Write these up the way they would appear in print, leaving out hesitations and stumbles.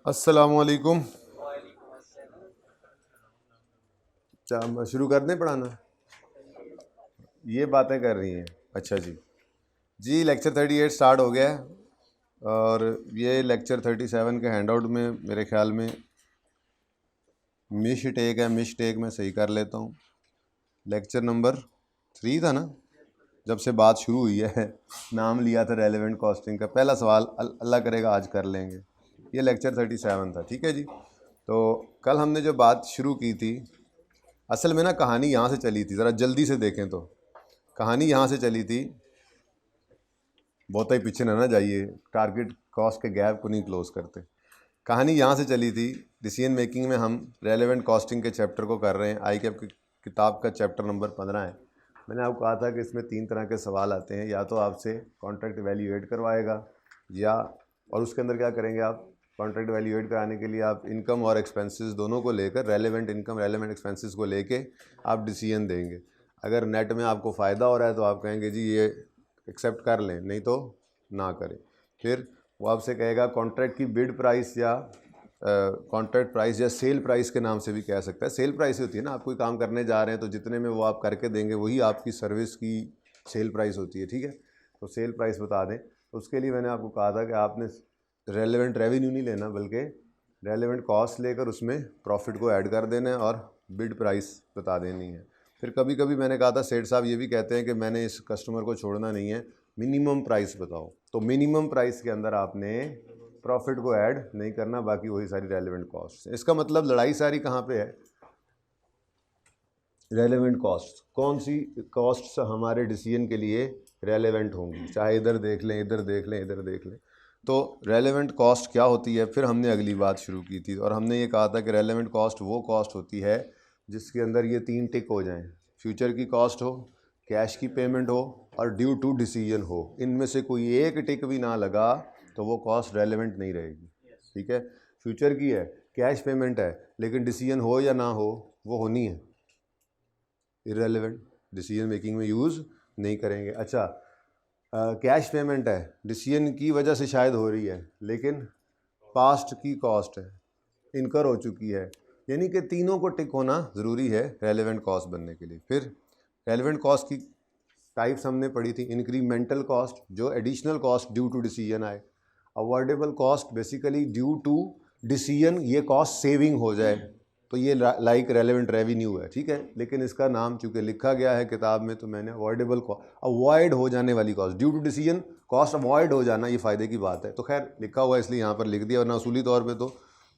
अस्सलामुअलैकुम। क्या शुरू कर दें पढ़ाना? ये बातें कर रही हैं। अच्छा जी। जी लेक्चर 38 स्टार्ट हो गया है और ये लेक्चर 37 के हैंडआउट में मेरे ख्याल में मिस्टेक है। मिस्टेक मैं सही कर लेता हूँ। लेक्चर नंबर 3 था ना, जब से बात शुरू हुई है। नाम लिया था रेलेवेंट कॉस्टिंग का। पहला सवाल अल्लाह करेगा आज कर लेंगे। ये लेक्चर 37 था, ठीक है जी। तो कल हमने जो बात शुरू की थी, असल में ना कहानी यहाँ से चली थी। ज़रा जल्दी से देखें तो कहानी यहाँ से चली थी। बहुत ही पीछे ना जाइए, टारगेट कॉस्ट के गैप को नहीं क्लोज करते। कहानी यहाँ से चली थी। डिसीजन मेकिंग में हम रेलेवेंट कॉस्टिंग के चैप्टर को कर रहे हैं। आई कैप की किताब का चैप्टर नंबर 15 है। मैंने आपको कहा था कि इसमें 3 तरह के सवाल आते हैं। या तो आपसे कॉन्ट्रैक्ट वैल्यूएट करवाएगा, या और उसके अंदर क्या करेंगे आप, कॉन्ट्रैक्ट वैल्यूएट कराने के लिए आप इनकम और एक्सपेंसेस दोनों को लेकर, रेलेवेंट इनकम रेलेवेंट एक्सपेंसेस को लेके आप डिसीजन देंगे। अगर नेट में आपको फ़ायदा हो रहा है तो आप कहेंगे जी ये एक्सेप्ट कर लें, नहीं तो ना करें। फिर वो आपसे कहेगा कॉन्ट्रैक्ट की बिड प्राइस या कॉन्ट्रैक्ट प्राइस या सेल प्राइस के नाम से भी कह सकता है। सेल प्राइस होती है ना, आप कोई काम करने जा रहे हैं तो जितने में वो आप करके देंगे वही आपकी सर्विस की सेल प्राइस होती है, ठीक है। तो सेल प्राइस बता दें। तो उसके लिए मैंने आपको कहा था कि आपने रेलेवेंट रेवेन्यू नहीं लेना, बल्कि रेलेवेंट कॉस्ट लेकर उसमें प्रॉफिट को ऐड कर देना है और बिड प्राइस बता देनी है। फिर कभी कभी मैंने कहा था सेठ साहब ये भी कहते हैं कि मैंने इस कस्टमर को छोड़ना नहीं है, मिनिमम प्राइस बताओ। तो मिनिमम प्राइस के अंदर आपने प्रॉफिट को ऐड नहीं करना, बाकी वही सारी रेलेवेंट कॉस्ट। इसका मतलब लड़ाई सारी कहाँ पे है? Relevant cost. कौन सी कॉस्ट हमारे डिसीजन के लिए रेलेवेंट होंगी, चाहे इधर देख लें, इधर देख लें, इधर देख लें। तो रेलेवेंट कॉस्ट क्या होती है? फिर हमने अगली बात शुरू की थी और हमने ये कहा था कि रेलेवेंट कॉस्ट वो कॉस्ट होती है जिसके अंदर ये 3 टिक हो जाएं। फ्यूचर की कॉस्ट हो, कैश की पेमेंट हो और ड्यू टू डिसीजन हो। इनमें से कोई एक टिक भी ना लगा तो वो कॉस्ट रेलेवेंट नहीं रहेगी, ठीक है। फ्यूचर की है, कैश पेमेंट है, लेकिन डिसीजन हो या ना हो वो होनी है, इररेलेवेंट, डिसीजन मेकिंग में यूज़ नहीं करेंगे। अच्छा, कैश पेमेंट है, डिसीजन की वजह से शायद हो रही है, लेकिन पास्ट की कॉस्ट है, इनकर हो चुकी है। यानी कि तीनों को टिक होना ज़रूरी है रेलेवेंट कॉस्ट बनने के लिए। फिर रेलेवेंट कॉस्ट की टाइप्स हमने पढ़ी थी। इंक्रीमेंटल कॉस्ट, जो additional cost due to decision आए। Avoidable cost, basically due to decision ये कॉस्ट सेविंग हो जाए, तो ये लाइक रेलेवेंट रेवेन्यू है, ठीक है। लेकिन इसका नाम चूँकि लिखा गया है किताब में, तो मैंने अवॉइडेबल कॉस्ट, अवॉइड हो जाने वाली cost, due to decision cost avoid हो जाना, ये फ़ायदे की बात है। तो खैर लिखा हुआ है इसलिए यहाँ पर लिख दिया, वरना असूली तौर पे तो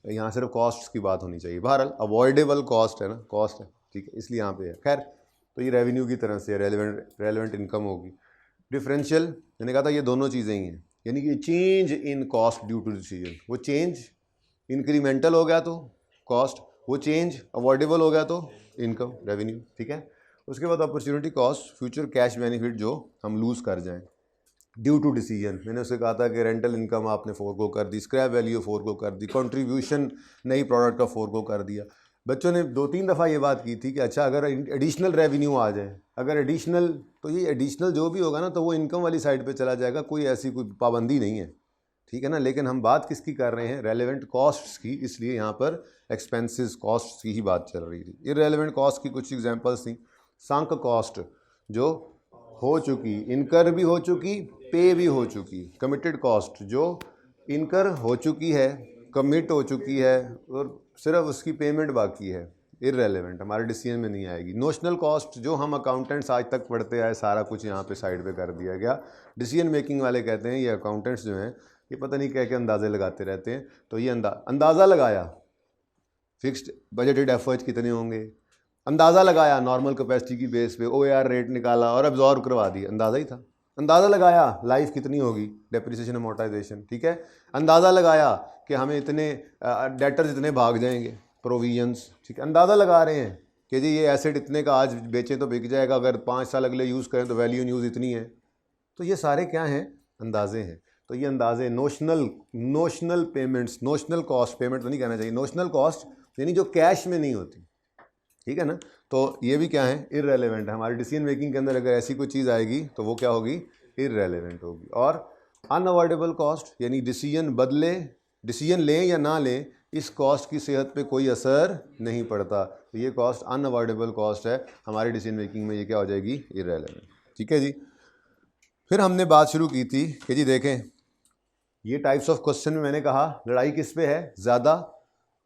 यहाँ सिर्फ कॉस्ट की बात होनी चाहिए। बहरहाल अवॉइडेबल कॉस्ट है ना, कॉस्ट है, ठीक है, इसलिए यहाँ पे है। खैर तो ये रेवेन्यू की तरह से रेलेवेंट इनकम होगी। डिफरेंशियल, मैंने कहा था ये दोनों चीज़ें ही हैं, यानी कि change in cost due to decision. वो चेंज इंक्रीमेंटल हो गया तो कॉस्ट, वो चेंज अवॉइडेबल हो गया तो इनकम रेवेन्यू, ठीक है। उसके बाद opportunity cost, future cash benefit जो हम लूज़ कर जाएं ड्यू टू डिसीजन। मैंने उससे कहा था कि रेंटल इनकम आपने फोरगो कर दी, स्क्रैप वैल्यू फोरगो कर दी, कंट्रीब्यूशन नई प्रोडक्ट का फोरगो कर दिया। बच्चों ने 2-3 दफ़ा ये बात की थी कि अच्छा अगर एडिशनल रेवेन्यू आ जाए, अगर एडिशनल, तो ये एडिशनल जो भी होगा ना तो वो इनकम वाली साइड पे चला जाएगा, कोई ऐसी कोई पाबंदी नहीं है, ठीक है ना। लेकिन हम बात किसकी कर रहे हैं? रेलेवेंट कॉस्ट्स की, इसलिए यहाँ पर एक्सपेंसेस कॉस्ट की ही बात चल रही थी। इररेलेवेंट कॉस्ट की कुछ एग्जांपल्स थी। संक कॉस्ट, जो हो चुकी, इनकर भी हो चुकी, पे भी हो चुकी। कमिटेड कॉस्ट, जो इनकर हो चुकी है, कमिट हो चुकी है और सिर्फ उसकी पेमेंट बाकी है, इररेलेवेंट, हमारे डिसीजन में नहीं आएगी। नोशनल कॉस्ट, जो हम अकाउंटेंट्स आज तक पढ़ते आए, सारा कुछ यहाँ पे साइड पे कर दिया गया। डिसीजन मेकिंग वाले कहते हैं ये अकाउंटेंट्स जो हैं ये पता नहीं क्या क्या अंदाजे लगाते रहते हैं। तो ये अंदाज़ा लगाया, फिक्स्ड बजटेड एफर्ट्स कितने होंगे, अंदाज़ा लगाया नॉर्मल कैपेसिटी की बेस पे, OAR रेट निकाला और एब्जॉर्ब करवा दिया, अंदाज़ा ही था। अंदाज़ा लगाया लाइफ कितनी होगी, डेप्रिसिएशन अमोर्टाइजेशन, ठीक है। अंदाज़ा लगाया कि हमें इतने डेटर्स इतने भाग जाएंगे, प्रोविजंस, ठीक है। अंदाज़ा लगा रहे हैं कि जी ये एसेट इतने का आज बेचें तो बिक जाएगा, अगर 5 साल अगले यूज़ करें तो वैल्यू इन यूज़ इतनी है। तो ये सारे क्या हैं? अंदाजे हैं। तो ये अंदाजे notional payments, notional cost, payment तो नहीं कहना चाहिए, नोशनल कॉस्ट यानी जो कैश में नहीं होती, ठीक है ना। तो ये भी क्या है? इररेलेवेंट है। हमारी डिसीजन मेकिंग के अंदर अगर ऐसी कोई चीज़ आएगी तो वो क्या होगी? इररेलेवेंट होगी। और अनअवॉइडेबल कॉस्ट, यानी डिसीजन बदले, डिसीजन लें या ना लें, इस कॉस्ट की सेहत पे कोई असर नहीं पड़ता। तो ये कॉस्ट अनअवॉइडेबल कॉस्ट है, हमारी डिसीजन मेकिंग में ये क्या हो जाएगी, इररेलेवेंट। ठीक है जी। फिर हमने बात शुरू की थी कि जी देखें, ये टाइप्स ऑफ क्वेश्चन में मैंने कहा लड़ाई किस पे है ज़्यादा,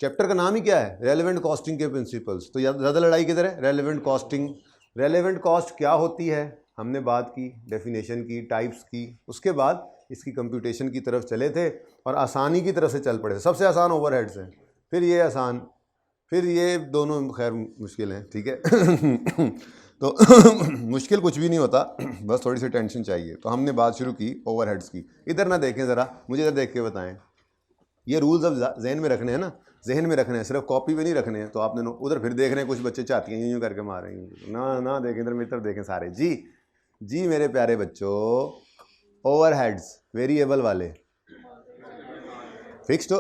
चैप्टर का नाम ही क्या है, रेलेवेंट कॉस्टिंग के प्रिंसिपल्स। तो ज़्यादा लड़ाई किधर है, रेलेवेंट कॉस्टिंग। रेलेवेंट कॉस्ट क्या होती है हमने बात की, डेफिनेशन की, टाइप्स की, उसके बाद इसकी कंप्यूटेशन की तरफ चले थे और आसानी की तरफ से चल पड़े थे। सबसे आसान ओवरहेड्स है, फिर ये आसान, फिर ये दोनों खैर मुश्किल हैं। ठीक है तो मुश्किल कुछ भी नहीं होता, बस थोड़ी सी टेंशन चाहिए। तो हमने बात शुरू की ओवरहेड्स की। इधर ना देखें ज़रा, मुझे इधर देख के बताएं। ये रूल्स अब जहन में रखने हैं ना, जहन में रखने हैं, सिर्फ कॉपी पे नहीं रखने हैं। तो आपने उधर फिर देख रहे हैं, कुछ बच्चे चाहती हैं यूँ करके मार रहे हैं, ना देखें इधर, मेरी तरफ देखें सारे। जी मेरे प्यारे बच्चों, ओवरहेड्स वेरिएबल वाले, फिक्स्ड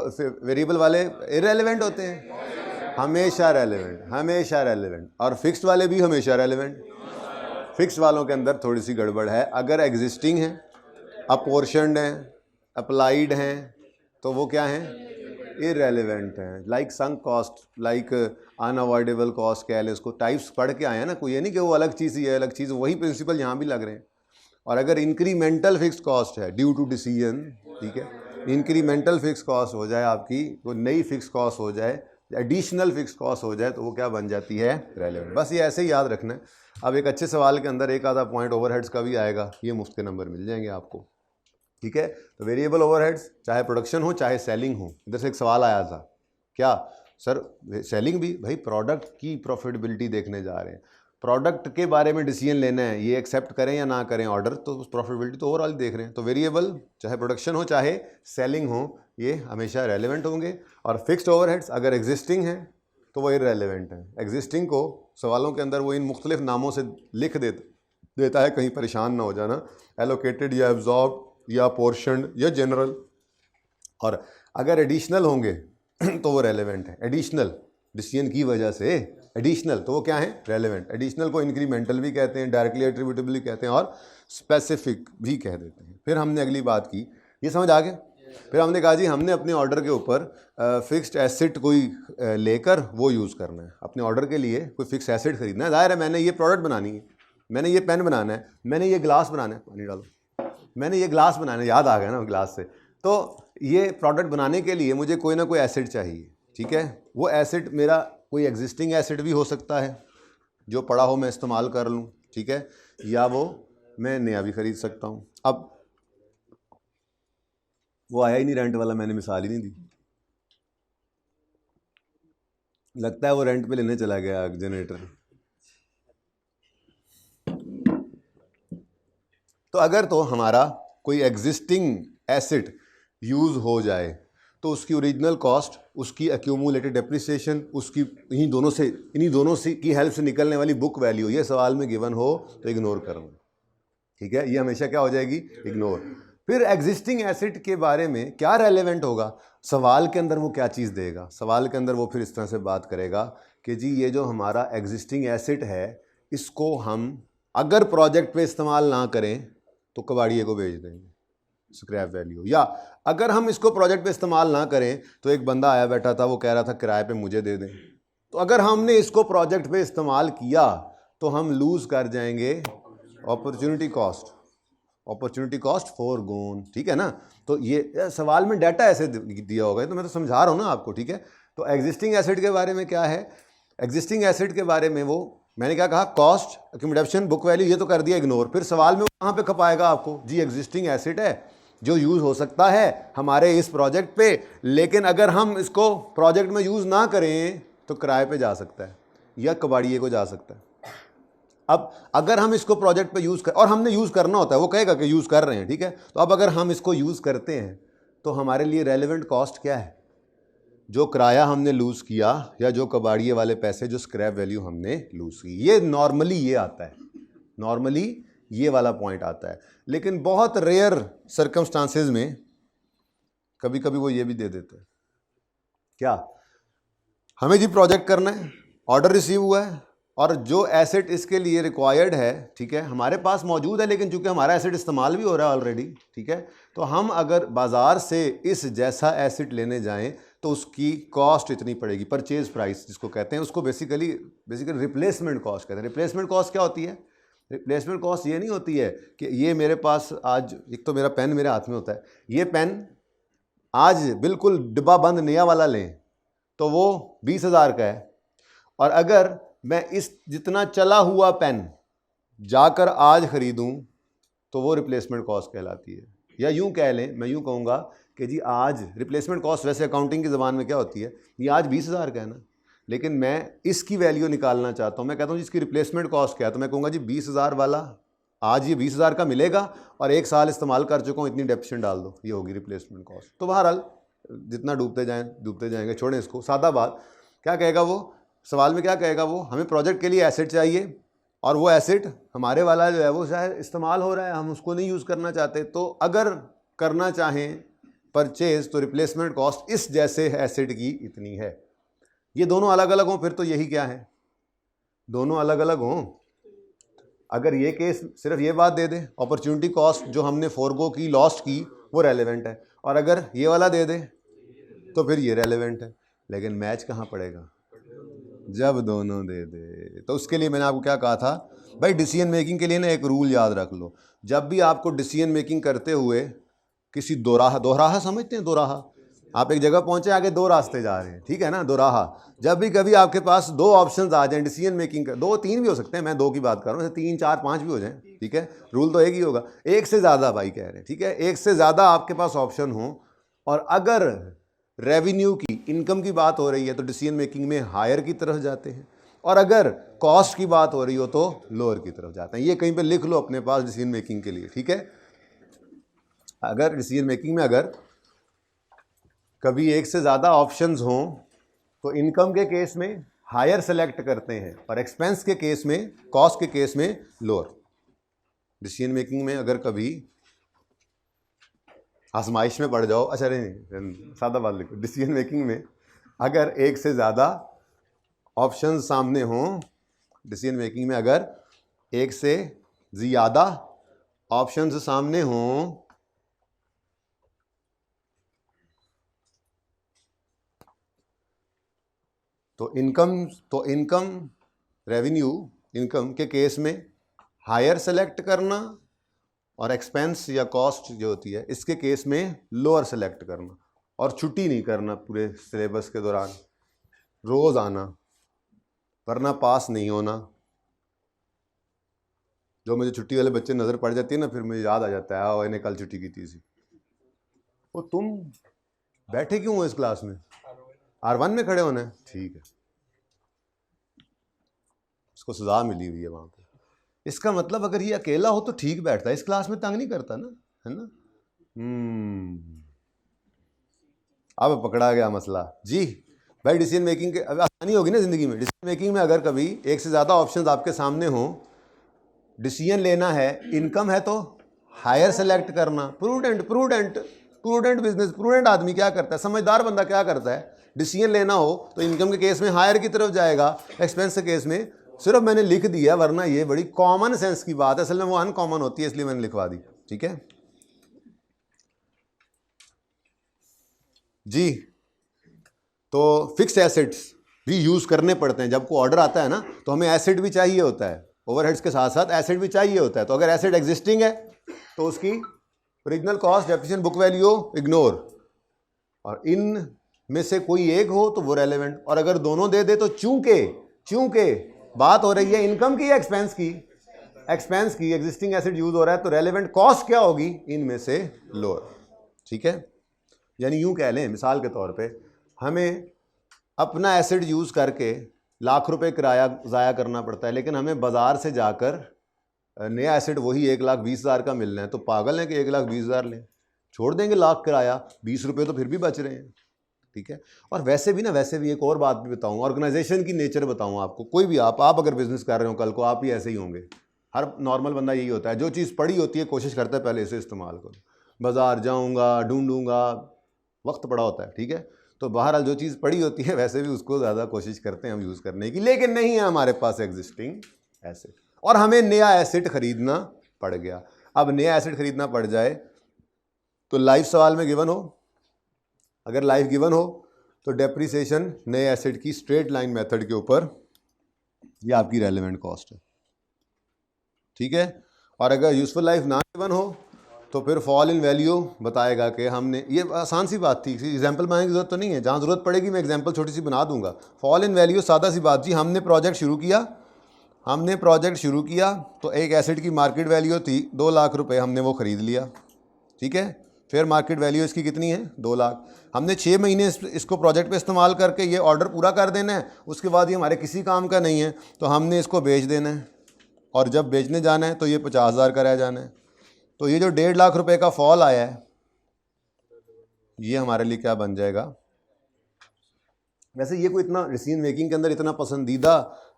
वेरिएबल वाले इररेलेवेंट होते हैं, हमेशा रेलेवेंट, और फिक्स्ड वाले भी हमेशा रेलेवेंट। फिक्स्ड वालों के अंदर थोड़ी सी गड़बड़ है, अगर एग्जिस्टिंग है, अपोर्शन्ड हैं, अप्लाइड हैं, तो वो क्या हैं, इररेलेवेंट हैं। Like sunk cost, like unavoidable cost कह ले उसको, टाइप्स पढ़ के आए हैं ना, कोई ये नहीं कि वो अलग चीज़ ही है, अलग चीज़, वही प्रिंसिपल यहाँ भी लग रहे हैं। और अगर इंक्रीमेंटल फिक्स कॉस्ट है ड्यू टू डिसीजन, ठीक है, इंक्रीमेंटल फिक्स कॉस्ट हो जाए आपकी, वो नई फिक्स कॉस्ट हो जाए, एडिशनल फिक्स कॉस्ट हो जाए, तो वो क्या बन जाती है, रेलेवेंट। बस ये ऐसे ही याद रखना है। अब एक अच्छे सवाल के अंदर एक आधा पॉइंट ओवरहेड्स का भी आएगा, ये मुफ्त के नंबर मिल जाएंगे आपको। ठीक है, तो वेरिएबल ओवरहेड्स चाहे प्रोडक्शन हो चाहे सेलिंग हो। इधर से एक सवाल आया था, क्या सर सेलिंग भी, भाई प्रोडक्ट की प्रॉफिटेबिलिटी देखने जा रहे हैं, प्रोडक्ट के बारे में डिसीजन लेना है, ये एक्सेप्ट करें या ना करें ऑर्डर, तो प्रॉफिटेबिलिटी तो ओवरऑल देख रहे हैं। तो वेरिएबल चाहे प्रोडक्शन हो चाहे सेलिंग हो, ये हमेशा रेलेवेंट होंगे। और फिक्स्ड ओवरहेड्स अगर एग्जिस्टिंग है तो वो इररेलेवेंट है। एग्जिस्टिंग को सवालों के अंदर वो इन मुख्तलिफ नामों से लिख देता है, कहीं परेशान ना हो जाना, एलोकेटेड या एब्जॉर्ब या पोर्शन या जनरल। और अगर एडिशनल होंगे तो वो रेलेवेंट है। एडिशनल डिसीजन की वजह से एडिशनल, तो वो क्या है, रेलेवेंट। एडिशनल को इंक्रीमेंटल भी कहते हैं, डायरेक्टली एट्रीब्यूटेबल भी कहते हैं, और स्पेसिफिक भी कह देते हैं। फिर हमने अगली बात की, ये समझ आ गए। फिर हमने कहा जी हमने अपने ऑर्डर के ऊपर फिक्स्ड एसेट कोई लेकर वो यूज़ करना है। अपने ऑर्डर के लिए कोई फिक्स एसेट खरीदना है, जाहिर है मैंने ये प्रोडक्ट बनानी है, मैंने ये पेन बनाना है, मैंने ये ग्लास बनाना है, पानी डालो, मैंने ये ग्लास बनाना है, याद आ गया ना ग्लास से। तो ये प्रोडक्ट बनाने के लिए मुझे कोई ना कोई एसेट चाहिए। ठीक है, वो एसेट मेरा कोई एग्जिस्टिंग एसेट भी हो सकता है, जो पड़ा हो मैं इस्तेमाल कर लूँ, ठीक है, या वो मैं नया भी खरीद सकता हूँ। अब वो आया ही नहीं रेंट वाला, मैंने मिसाल ही नहीं दी, लगता है वो रेंट पे लेने चला गया जनरेटर। तो अगर तो हमारा कोई एग्जिस्टिंग एसेट यूज़ हो जाए तो उसकी ओरिजिनल कॉस्ट, उसकी एक्यूमुलेटेड डेप्रिसिएशन, उसकी इन्हीं दोनों से की हेल्प से निकलने वाली बुक वैल्यू, ये सवाल में गिवन हो तो इग्नोर करना। ठीक है, ये हमेशा क्या हो जाएगी, इग्नोर। फिर एग्जिस्टिंग एसेट के बारे में क्या रेलेवेंट होगा, सवाल के अंदर वो क्या चीज़ देगा, सवाल के अंदर वो फिर इस तरह से बात करेगा कि जी ये जो हमारा एग्जिस्टिंग एसेट है, इसको हम अगर प्रोजेक्ट पे इस्तेमाल ना करें तो कबाड़िए को बेच देंगे, स्क्रैप वैल्यू। या अगर हम इसको प्रोजेक्ट पे इस्तेमाल ना करें तो एक बंदा आया बैठा था, वो कह रहा था किराए पे मुझे दे दें, तो अगर हमने इसको प्रोजेक्ट पे इस्तेमाल किया तो हम लूज़ कर जाएंगे अपॉर्चुनिटी कॉस्ट फॉर गोन। ठीक है ना, तो ये सवाल में डाटा ऐसे दिया होगा, तो मैं तो समझा रहा हूँ ना आपको। ठीक है, तो एग्जिस्टिंग एसेट के बारे में क्या है, एग्जिस्टिंग एसेट के बारे में वो मैंने क्या कहा, कॉस्ट, एक्यूमुलेशन, बुक वैल्यू, ये तो कर दिया इग्नोर। फिर सवाल में कहाँ पे खपाएगा आपको, जी एग्जिस्टिंग एसेट है जो यूज़ हो सकता है हमारे इस प्रोजेक्ट पे, लेकिन अगर हम इसको प्रोजेक्ट में यूज़ ना करें तो किराए पे जा सकता है या कबाड़िए को जा सकता है। अब अगर हम इसको प्रोजेक्ट पे यूज़ कर, और हमने यूज़ करना होता है, वो कहेगा कि यूज़ कर रहे हैं, ठीक है, तो अब अगर हम इसको यूज़ करते हैं तो हमारे लिए रेलेवेंट कॉस्ट क्या है, जो किराया हमने लूज़ किया या जो कबाड़िए वाले पैसे, जो स्क्रैप वैल्यू हमने लूज़ की। ये नॉर्मली ये आता है, नॉर्मली ये वाला पॉइंट आता है। लेकिन बहुत रेयर सर्कमस्टांसेस में कभी कभी वो ये भी दे देते हैं, क्या, हमें जी प्रोजेक्ट करना है, ऑर्डर रिसीव हुआ है और जो एसेट इसके लिए रिक्वायर्ड है, ठीक है, हमारे पास मौजूद है, लेकिन चूंकि हमारा एसेट इस्तेमाल भी हो रहा है ऑलरेडी, ठीक है, तो हम अगर बाज़ार से इस जैसा एसेट लेने जाएं तो उसकी कॉस्ट इतनी पड़ेगी, परचेज प्राइस जिसको कहते हैं, उसको बेसिकली रिप्लेसमेंट कॉस्ट कहते हैं। रिप्लेसमेंट कॉस्ट क्या होती है? रिप्लेसमेंट कॉस्ट ये नहीं होती है कि ये मेरे पास आज, एक तो मेरा पेन मेरे हाथ में होता है, ये पेन आज बिल्कुल डिब्बा बंद नया वाला लें तो वो 20,000 का है, और अगर मैं इस जितना चला हुआ पेन जाकर आज ख़रीदूं तो वो रिप्लेसमेंट कॉस्ट कहलाती है। या यूं कह लें, मैं यूं कहूँगा कि जी आज रिप्लेसमेंट कॉस्ट वैसे अकाउंटिंग की ज़बान में क्या होती है, ये आज 20,000 का है ना, लेकिन मैं इसकी वैल्यू निकालना चाहता हूँ, मैं कहता हूँ जिसकी रिप्लेसमेंट कॉस्ट क्या है, तो मैं कहूँगा जी 20,000 वाला आज ये 20,000 का मिलेगा और 1 साल इस्तेमाल कर चुका हूँ, इतनी डेप्रिसिएशन डाल दो, ये होगी रिप्लेसमेंट कॉस्ट। तो बहरहाल जितना डूबते जाएंगे, छोड़ें इसको, सादा बात। क्या कहेगा वो सवाल में, क्या कहेगा वो, हमें प्रोजेक्ट के लिए एसेट चाहिए और वो एसेट हमारे वाला जो है वो शायद इस्तेमाल हो रहा है, हम उसको नहीं यूज़ करना चाहते, तो अगर करना चाहें परचेज तो रिप्लेसमेंट कॉस्ट इस जैसे एसेट की इतनी है। ये दोनों अलग अलग हों फिर तो यही क्या है, दोनों अलग अलग हों। अगर ये केस सिर्फ ये बात दे दे, अपॉर्चुनिटी कॉस्ट जो हमने फोरगो की, लॉस्ट की, वो रेलेवेंट है, और अगर ये वाला दे दे तो फिर ये रेलेवेंट है। लेकिन मैच कहाँ पड़ेगा? जब दोनों दे दे। तो उसके लिए मैंने आपको क्या कहा था भाई, डिसीजन मेकिंग के लिए ना एक रूल याद रख लो, जब भी आपको डिसीजन मेकिंग करते हुए किसी दोराहा समझते हैं, दोराहा, आप एक जगह पहुंचे, आगे 2 रास्ते जा रहे हैं, ठीक है ना, दोराहा। जब भी कभी आपके पास 2 ऑप्शंस आ जाएं डिसीजन मेकिंग का, 2-3 भी हो सकते हैं, मैं 2 की बात कर रहा हूँ, 3, 4, 5 भी हो जाएं, ठीक है, रूल तो एक ही होगा, एक से ज़्यादा भाई कह रहे हैं, ठीक है, एक से ज़्यादा आपके पास ऑप्शन हो, और अगर रेवेन्यू की, इनकम की बात हो रही है तो डिसीजन मेकिंग में हायर की तरफ जाते हैं, और अगर कॉस्ट की बात हो रही हो तो लोअर की तरफ जाते हैं। ये कहीं पे लिख लो अपने पास डिसीजन मेकिंग के लिए, ठीक है। अगर डिसीजन मेकिंग में अगर कभी एक से ज़्यादा ऑप्शंस हों तो इनकम के केस में हायर सेलेक्ट करते हैं, और एक्सपेंस के केस में, कॉस्ट के केस में लोअर। डिसीजन मेकिंग में अगर कभी आजमाइश में पड़ जाओ, अच्छा नहीं, सादा बात लिखो, डिसीजन मेकिंग में अगर एक से ज़्यादा ऑप्शन सामने हों, डिसीजन मेकिंग में अगर एक से ज़्यादा ऑप्शंस सामने हों तो इनकम रेवेन्यू, इनकम के केस में हायर सेलेक्ट करना, और एक्सपेंस या कॉस्ट जो होती है इसके केस में लोअर सेलेक्ट करना, और छुट्टी नहीं करना पूरे सिलेबस के दौरान, रोज़ आना, वरना पास नहीं होना। जो मुझे छुट्टी वाले बच्चे नज़र पड़ जाती है ना, फिर मुझे याद आ जाता है, इन्हें कल छुट्टी की थी सी, वो तुम बैठे क्यों हो इस क्लास में, R1 में खड़े होना है, ठीक है, इसको सजा मिली हुई है वहाँ पे। इसका मतलब अगर ये अकेला हो तो ठीक बैठता है, इस क्लास में तंग नहीं करता ना, है ना। अब पकड़ा गया मसला जी भाई। डिसीजन मेकिंग के अब आसानी होगी ना ज़िंदगी में। डिसीजन मेकिंग में अगर कभी एक से ज़्यादा ऑप्शंस आपके सामने हो, डिसीजन लेना है, इनकम है तो हायर सेलेक्ट करना। प्रूडेंट बिजनेस, प्रूडेंट आदमी क्या करता है, समझदार बंदा क्या करता है, डिसीजन लेना हो तो इनकम के केस में हायर की तरफ जाएगा, एक्सपेंस के केस में सिर्फ मैंने लिख दिया, वरना ये बड़ी कॉमन सेंस की बात है, असल में वो अनकॉमन होती है, इसलिए मैंने लिखवा दी, ठीक है जी। तो फिक्स्ड एसेट्स भी यूज़ करने पड़ते हैं, जब कोई ऑर्डर आता है ना तो हमें एसेट भी चाहिए होता है, ओवरहेड्स के साथ साथ एसेट भी चाहिए होता है। तो अगर एसेट एग्जिस्टिंग है तो उसकी original cost, depreciation, book value ignore, और इन में से कोई एक हो तो वो रेलेवेंट, और अगर दोनों दे दे तो चूंकि बात हो रही है इनकम की या एक्सपेंस की, एग्जिस्टिंग एसेट यूज हो रहा है तो रेलेवेंट कॉस्ट क्या होगी, इनमें से लोअर, ठीक है। यानी यूं कह लें मिसाल के तौर पे, हमें अपना एसेट यूज़ करके लाख रुपए किराया ज़ाया करना पड़ता है, लेकिन हमें बाज़ार से जाकर नया एसेट वही 1,20,000 का मिलना है, तो पागल है कि 1,20,000 लें, छोड़ देंगे लाख किराया, 20 रुपये तो फिर भी बच रहे हैं, ठीक है। और वैसे भी एक और बात भी बताऊँ, ऑर्गेनाइजेशन की नेचर बताऊँ आपको। कोई भी आप अगर बिजनेस कर रहे हो कल को, आप ही ऐसे ही होंगे, हर नॉर्मल बंदा यही होता है, जो चीज़ पड़ी होती है कोशिश करता है पहले इसे इस्तेमाल करो। बाज़ार जाऊँगा, ढूंढूंगा, वक्त पड़ा होता है, ठीक है। तो बहरहाल जो चीज़ पड़ी होती है वैसे भी उसको ज़्यादा कोशिश करते हैं हम यूज़ करने की, लेकिन नहीं है हमारे पास एग्जिस्टिंग एसेट और हमें नया एसेट खरीदना पड़ गया। अब नया एसेट खरीदना पड़ जाए तो लाइफ सवाल में गिवन हो, अगर लाइफ गिवन हो तो डेप्रिसिएशन नए एसेट की स्ट्रेट लाइन मेथड के ऊपर ये आपकी रेलेवेंट कॉस्ट है, ठीक है। और अगर यूजफुल लाइफ ना गिवन हो तो फिर फॉल इन वैल्यू बताएगा कि हमने, ये आसान सी बात थी, एग्जांपल बनाने की जरूरत तो नहीं है, जहाँ ज़रूरत पड़ेगी मैं एग्जांपल छोटी सी बना दूंगा। फॉल इन वैल्यू सादा सी बात जी, हमने प्रोजेक्ट शुरू किया तो एक एसेट की मार्केट वैल्यू थी 2 लाख रुपए, हमने वो ख़रीद लिया, ठीक है। फिर मार्केट वैल्यू इसकी कितनी है 2 लाख, हमने 6 महीने इसको प्रोजेक्ट पे इस्तेमाल करके ये ऑर्डर पूरा कर देना है, उसके बाद ये हमारे किसी काम का नहीं है तो हमने इसको बेच देना है, और जब बेचने जाना है तो ये 50,000 का रह जाना है। तो ये जो 1.5 लाख रुपए का फॉल आया है ये हमारे लिए क्या बन जाएगा। वैसे ये कोई इतना डिसीजन मेकिंग के अंदर इतना पसंदीदा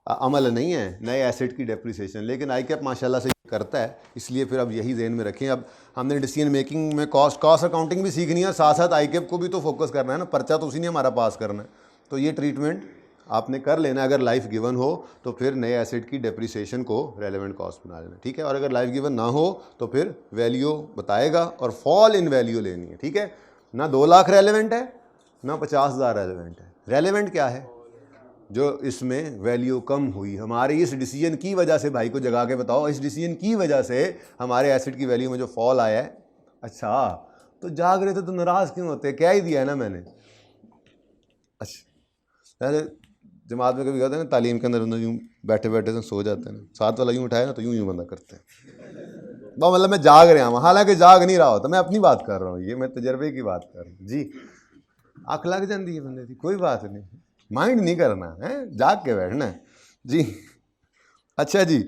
अमल नहीं है नए एसेट की डेप्रिसिएशन, लेकिन आईकैप माशाल्लाह से करता है, इसलिए फिर अब यही ज़हन में रखें। अब हमने डिसीजन मेकिंग में कॉस्ट अकाउंटिंग भी सीखनी है, साथ साथ आईकैप को भी तो फोकस करना है ना, पर्चा तो उसी ने हमारा पास करना है। तो ये ट्रीटमेंट आपने कर लेना, अगर लाइफ गिवन हो तो फिर नए एसेट की डेप्रिसिएशन को रेलेवेंट कॉस्ट बना लेना, ठीक है। और अगर लाइफ गिवन ना हो तो फिर वैल्यू बताएगा और फॉल इन वैल्यू लेनी है, ठीक है। ना 2 लाख रेलेवेंट है ना 50,000 रेलेवेंट है। रेलेवेंट क्या है, जो इसमें वैल्यू कम हुई हमारे इस डिसीजन की वजह से, भाई को जगा के बताओ, इस डिसीजन की वजह से हमारे एसेट की वैल्यू में जो फॉल आया है। अच्छा तो जाग रहे थे तो नाराज़ क्यों होते, क्या ही दिया है ना मैंने। अच्छा जमात में कभी कहते हैं ना, तालीम के अंदर यूँ बैठे बैठे तो सो जाते हैं ना, साथ वाला यूँ उठाए ना तो यूँ बंदा करते हैं, वो मतलब मैं जाग रहा हूँ, हालांकि जाग नहीं रहा होता, मैं अपनी बात कर रहा हूँ, ये मैं तजर्बे की बात कर रहा हूँ जी। आँख लग जाती है बंदे की, कोई बात नहीं, माइंड नहीं करना है, जाग के बैठना है जी। अच्छा जी,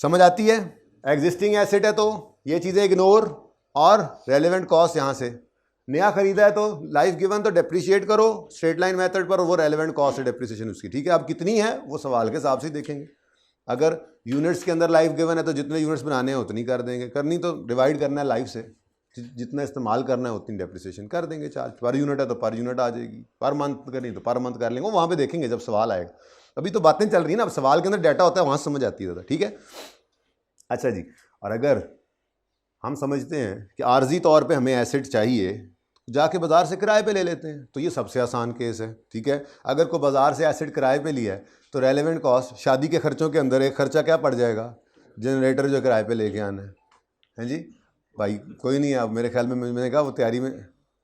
समझ आती है। एग्जिस्टिंग एसेट है तो ये चीज़ें इग्नोर, और रेलेवेंट कॉस्ट यहाँ से नया खरीदा है तो लाइफ गिवन तो डेप्रिशिएट करो स्ट्रेट लाइन मेथड पर, और वो रेलेवेंट कॉस्ट है डेप्रिसिएशन उसकी, ठीक है। अब कितनी है वो सवाल के हिसाब से देखेंगे, अगर यूनिट्स के अंदर लाइफ गिवन है तो जितने यूनिट्स बनाने हैं उतनी कर देंगे, करनी तो डिवाइड करना है लाइफ से, जितना इस्तेमाल करना है उतनी डेप्रिसिएशन कर देंगे, चार्ज पर यूनिट है तो पर यूनिट आ जाएगी, पर मंथ करनी तो पर मंथ कर लेंगे, वहाँ पे देखेंगे जब सवाल आएगा। अभी तो बातें चल रही है ना, अब सवाल के अंदर डाटा होता है वहाँ समझ आती है ज़्यादा, ठीक है। अच्छा जी, और अगर हम समझते हैं कि आर्जी तौर पे हमें एसेट चाहिए, जाके बाज़ार से किराए पे ले लेते हैं, तो ये सबसे आसान केस है, ठीक है। अगर कोई बाज़ार से एसेट किराए पे लिया है तो रेलेवेंट कॉस्ट शादी के खर्चों के अंदर एक खर्चा क्या पड़ जाएगा, जनरेटर जो किराए पे लेके आना है जी। भाई कोई नहीं, अब मेरे ख्याल में मैंने कहा वो तैयारी में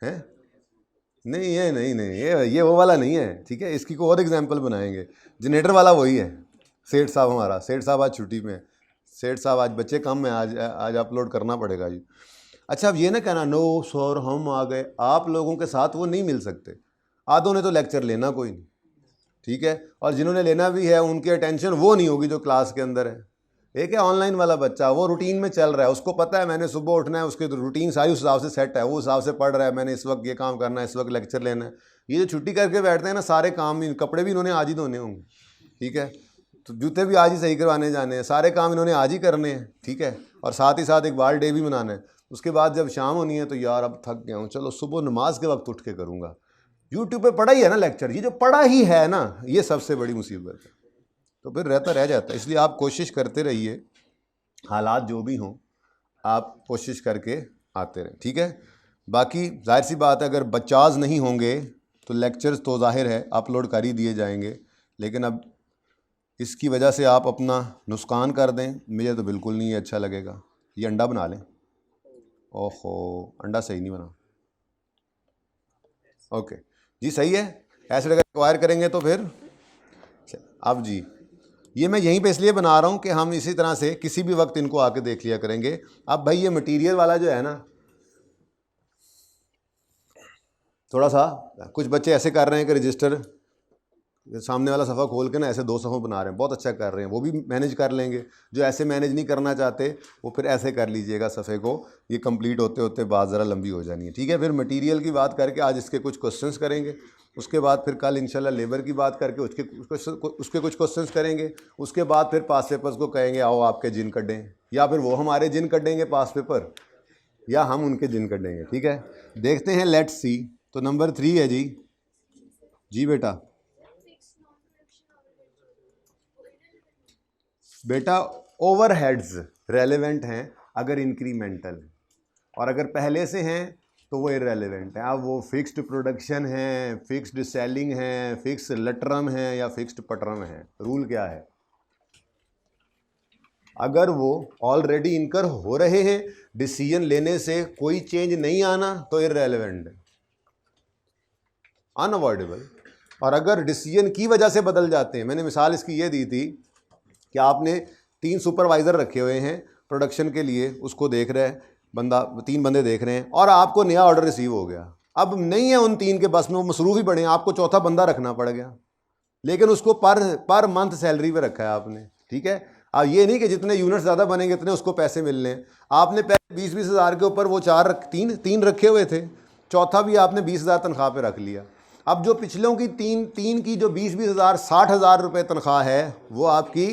है, नहीं ये नहीं ये वो वाला नहीं है, ठीक है। इसकी को और एग्जांपल बनाएंगे, जनरेटर वाला वही है। सेठ साहब हमारा, सेठ साहब आज छुट्टी में है, सेठ साहब आज बच्चे कम है, आज अपलोड करना पड़ेगा जी। अच्छा अब ये ना कहना नो सर हम आ गए, आप लोगों के साथ वो नहीं मिल सकते, आधों ने तो लेक्चर लेना कोई नहीं, ठीक है। और जिन्होंने लेना भी है उनकी अटेंशन वो नहीं होगी जो क्लास के अंदर है। एक है ऑनलाइन वाला बच्चा, वो रूटीन में चल रहा है, उसको पता है मैंने सुबह उठना है, उसकी रूटीन सारी उस हिसाब से सेट है, वो उस हिसाब से पढ़ रहा है, मैंने इस वक्त ये काम करना है, इस वक्त लेक्चर लेना है। ये जो छुट्टी करके बैठते हैं ना, सारे काम भी, कपड़े भी इन्होंने आज ही धोने होंगे, ठीक है, तो जूते भी आज ही सही करवाने जाने हैं, सारे काम इन्होंने आज ही करने हैं, ठीक है। और साथ ही साथ एक बाल डे भी मनाना है। उसके बाद जब शाम होनी है तो यार अब थक गया हूँ, चलो सुबह नमाज के वक्त उठ के करूँगा। यूट्यूब पे पढ़ा ही है ना लेक्चर, ये जो पढ़ा ही है ना, ये सबसे बड़ी मुसीबत है, तो फिर रह जाता है। इसलिए आप कोशिश करते रहिए, हालात जो भी हों आप कोशिश करके आते रहें, ठीक है। बाकी जाहिर सी बात है, अगर बच्चाज नहीं होंगे तो लेक्चर्स तो जाहिर है अपलोड कर ही दिए जाएंगे, लेकिन अब इसकी वजह से आप अपना नुकसान कर दें, मुझे तो बिल्कुल नहीं अच्छा लगेगा। ये अंडा बना लें, ओहो अंडा सही नहीं बना, ओके जी सही है। ऐसे अगर एक्वायर करेंगे तो फिर अब जी ये मैं यहीं पे इसलिए बना रहा हूँ कि हम इसी तरह से किसी भी वक्त इनको आके देख लिया करेंगे। अब भाई ये मटेरियल वाला जो है ना, थोड़ा सा कुछ बच्चे ऐसे कर रहे हैं कि रजिस्टर सामने वाला सफ़ा खोल के ना ऐसे 2 सफ़े बना रहे हैं, बहुत अच्छा कर रहे हैं, वो भी मैनेज कर लेंगे। जो ऐसे मैनेज नहीं करना चाहते वो फिर ऐसे कर लीजिएगा सफ़े को, ये कंप्लीट होते होते बात ज़रा लंबी हो जानी है, ठीक है। फिर मटेरियल की बात करके आज इसके कुछ क्वेश्चंस करेंगे, उसके बाद फिर कल इंशाल्लाह लेबर की बात करके उसके कुछ क्वेश्चंस करेंगे। उसके बाद फिर पास पेपर्स को कहेंगे आओ आपके जिन कटें, या फिर वो हमारे जिन कटेंगे पास पेपर, या हम उनके जिन कटेंगे, ठीक है। देखते हैं, लेट्स सी तो नंबर 3 है जी। जी बेटा, बेटा ओवरहेड्स रेलेवेंट हैं अगर इंक्रीमेंटल है, और अगर पहले से हैं तो वो इररेलेवेंट है। अब वो फिक्स्ड प्रोडक्शन है, फिक्स्ड सेलिंग है, फिक्स्ड लटरम है या फिक्स्ड पटरम है, रूल क्या है? अगर वो ऑलरेडी इनकर हो रहे हैं, डिसीजन लेने से कोई चेंज नहीं आना, तो इररेलेवेंट है, अनअवॉइडेबल। और अगर डिसीजन की वजह से बदल जाते हैं, मैंने मिसाल इसकी ये दी थी कि आपने 3 सुपरवाइज़र रखे हुए हैं प्रोडक्शन के लिए, उसको देख रहे हैं बंदा, 3 बंदे देख रहे हैं, और आपको नया ऑर्डर रिसीव हो गया। अब नहीं है उन 3 के बस में, वो मसरूफ़ ही बड़े, आपको चौथा बंदा रखना पड़ गया, लेकिन उसको पर मंथ सैलरी पे रखा है आपने, ठीक है। अब ये नहीं कि जितने यूनिट्स ज़्यादा बनेंगे इतने उसको पैसे मिलने हैं। आपने पहले 20-20 हज़ार के ऊपर वो 3 रखे हुए थे, चौथा भी आपने 20 हज़ार तनख्वाह पे रख लिया। अब जो पिछलों की तीन की जो 20-20 हज़ार 60 हज़ार रुपये तनख्वाह है, वो आपकी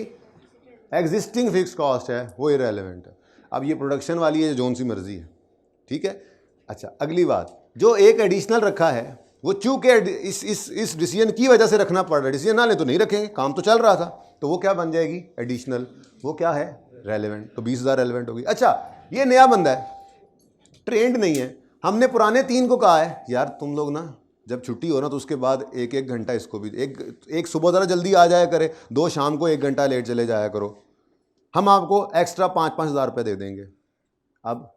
एग्जिस्टिंग फिक्स कॉस्ट है, वो इररेलेवेंट है। अब ये प्रोडक्शन वाली है, जोन सी मर्जी है, ठीक है। अच्छा, अगली बात, जो एक एडिशनल रखा है वो चूंकि इस डिसीजन की वजह से रखना पड़ रहा है, डिसीजन ना ले तो नहीं रखेंगे, काम तो चल रहा था, तो वो क्या बन जाएगी? एडिशनल। वो क्या है? रेलेवेंट। तो 20 हज़ार रेलेवेंट होगी। अच्छा, ये नया बंदा है, ट्रेंड नहीं है, हमने पुराने 3 को कहा है यार तुम लोग ना जब छुट्टी हो ना तो उसके बाद 1-1 घंटा इसको भी, एक सुबह ज़रा जल्दी आ जाया करे, 2 शाम को 1 घंटा लेट चले जाया करो, हम आपको एक्स्ट्रा 5-5 हज़ार रुपये दे देंगे। अब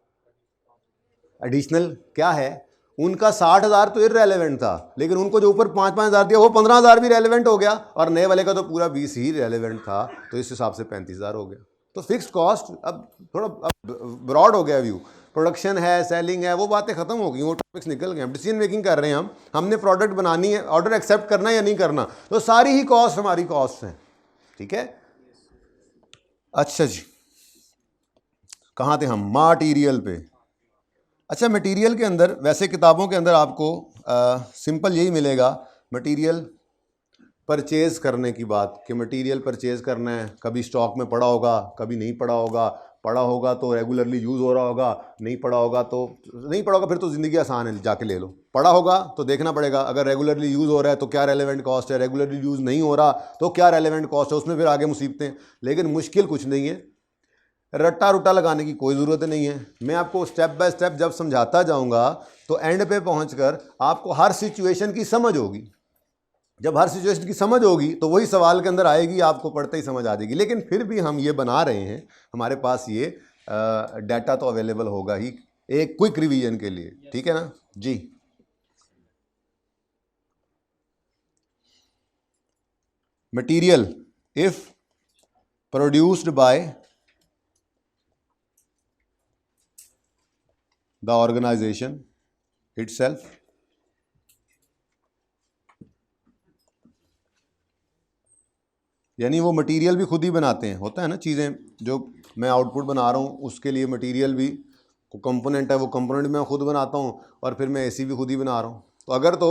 एडिशनल क्या है? उनका 60 हज़ार तो इररेलेवेंट था, लेकिन उनको जो ऊपर 5-5 हज़ार दिया वो 15 हज़ार भी रेलेवेंट हो गया, और नए वाले का तो पूरा 20 ही रेलेवेंट था, तो इस हिसाब से 35 हज़ार हो गया। तो फिक्स्ड कॉस्ट अब थोड़ा ब्रॉड हो गया व्यू, प्रोडक्शन है, सेलिंग है, वो बातें खत्म हो गई, वो टॉपिक्स निकल गए। हम डिसीजन मेकिंग कर रहे हैं, हमने प्रोडक्ट बनानी है, ऑर्डर एक्सेप्ट करना है या नहीं करना, तो सारी ही कॉस्ट हमारी कॉस्ट हैं, ठीक है। अच्छा जी, कहाँ थे हम? मटीरियल पे। अच्छा, मटेरियल के अंदर वैसे किताबों के अंदर आपको सिंपल यही मिलेगा, मटेरियल परचेज़ करने की बात, कि मटेरियल परचेज़ करना है, कभी स्टॉक में पड़ा होगा, कभी नहीं पड़ा होगा, पड़ा होगा तो रेगुलरली यूज़ हो रहा होगा, नहीं पड़ा होगा तो नहीं पड़ा होगा, फिर तो ज़िंदगी आसान है, जाके ले लो। पड़ा होगा तो देखना पड़ेगा, अगर रेगुलरली यूज़ हो रहा है तो क्या रेलेवेंट कॉस्ट है, रेगुलरली यूज़ नहीं हो रहा तो क्या रेलेवेंट कॉस्ट है, उसमें फिर आगे मुसीबतें। लेकिन मुश्किल कुछ नहीं है, रट्टा रुट्टा लगाने की कोई ज़रूरत नहीं है। मैं आपको स्टेप बाय स्टेप जब समझाता जाऊंगा तो एंड पे पहुंचकर आपको हर सिचुएशन की समझ होगी। जब हर सिचुएशन की समझ होगी तो वही सवाल के अंदर आएगी, आपको पढ़ते ही समझ आ जाएगी। लेकिन फिर भी हम ये बना रहे हैं, हमारे पास ये डाटा तो अवेलेबल होगा ही एक क्विक रिवीजन के लिए, ठीक है ना जी। Material if produced by the organization itself, यानी वो मटेरियल भी खुद ही बनाते हैं। होता है ना चीज़ें, जो मैं आउटपुट बना रहा हूँ उसके लिए मटेरियल भी कंपोनेंट है, वो कंपोनेंट मैं खुद बनाता हूँ, और फिर मैं एसी भी खुद ही बना रहा हूँ। तो अगर तो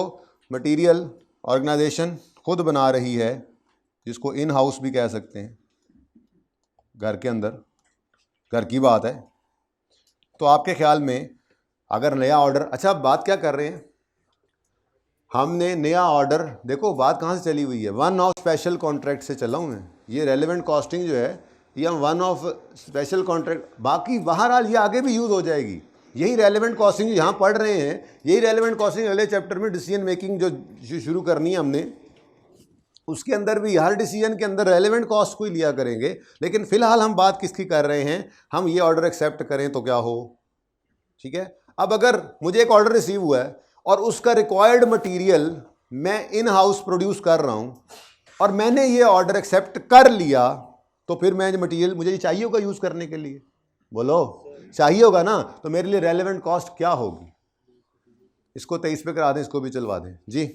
मटेरियल ऑर्गेनाइजेशन खुद बना रही है, जिसको इन हाउस भी कह सकते हैं, घर के अंदर, घर की बात है, तो आपके ख्याल में अगर नया ऑर्डर, अच्छा बात क्या कर रहे हैं, हमने नया ऑर्डर, देखो बात कहाँ से चली हुई है, वन ऑफ स्पेशल कॉन्ट्रैक्ट से चला हूँ मैं। ये रेलेवेंट कॉस्टिंग जो है ये हम वन ऑफ स्पेशल कॉन्ट्रैक्ट, बाकी बहरहाल ये आगे भी यूज़ हो जाएगी। यही रेलेवेंट कॉस्टिंग यहाँ पढ़ रहे हैं, यही रेलेवेंट कॉस्टिंग अगले चैप्टर में डिसीजन मेकिंग जो शुरू करनी है हमने, उसके अंदर भी हर डिसीजन के अंदर रेलेवेंट कॉस्ट को ही लिया करेंगे। लेकिन फिलहाल हम बात किसकी कर रहे हैं, हम ये ऑर्डर एक्सेप्ट करें तो क्या हो, ठीक है। अब अगर मुझे एक ऑर्डर रिसीव हुआ है और उसका रिक्वायर्ड मटेरियल मैं इन हाउस प्रोड्यूस कर रहा हूं, और मैंने ये ऑर्डर एक्सेप्ट कर लिया, तो फिर मैं मटेरियल मुझे चाहिए होगा यूज़ करने के लिए, बोलो चाहिए होगा ना, तो मेरे लिए रेलेवेंट कॉस्ट क्या होगी। इसको 23 पे करा दें, इसको भी चलवा दें जी।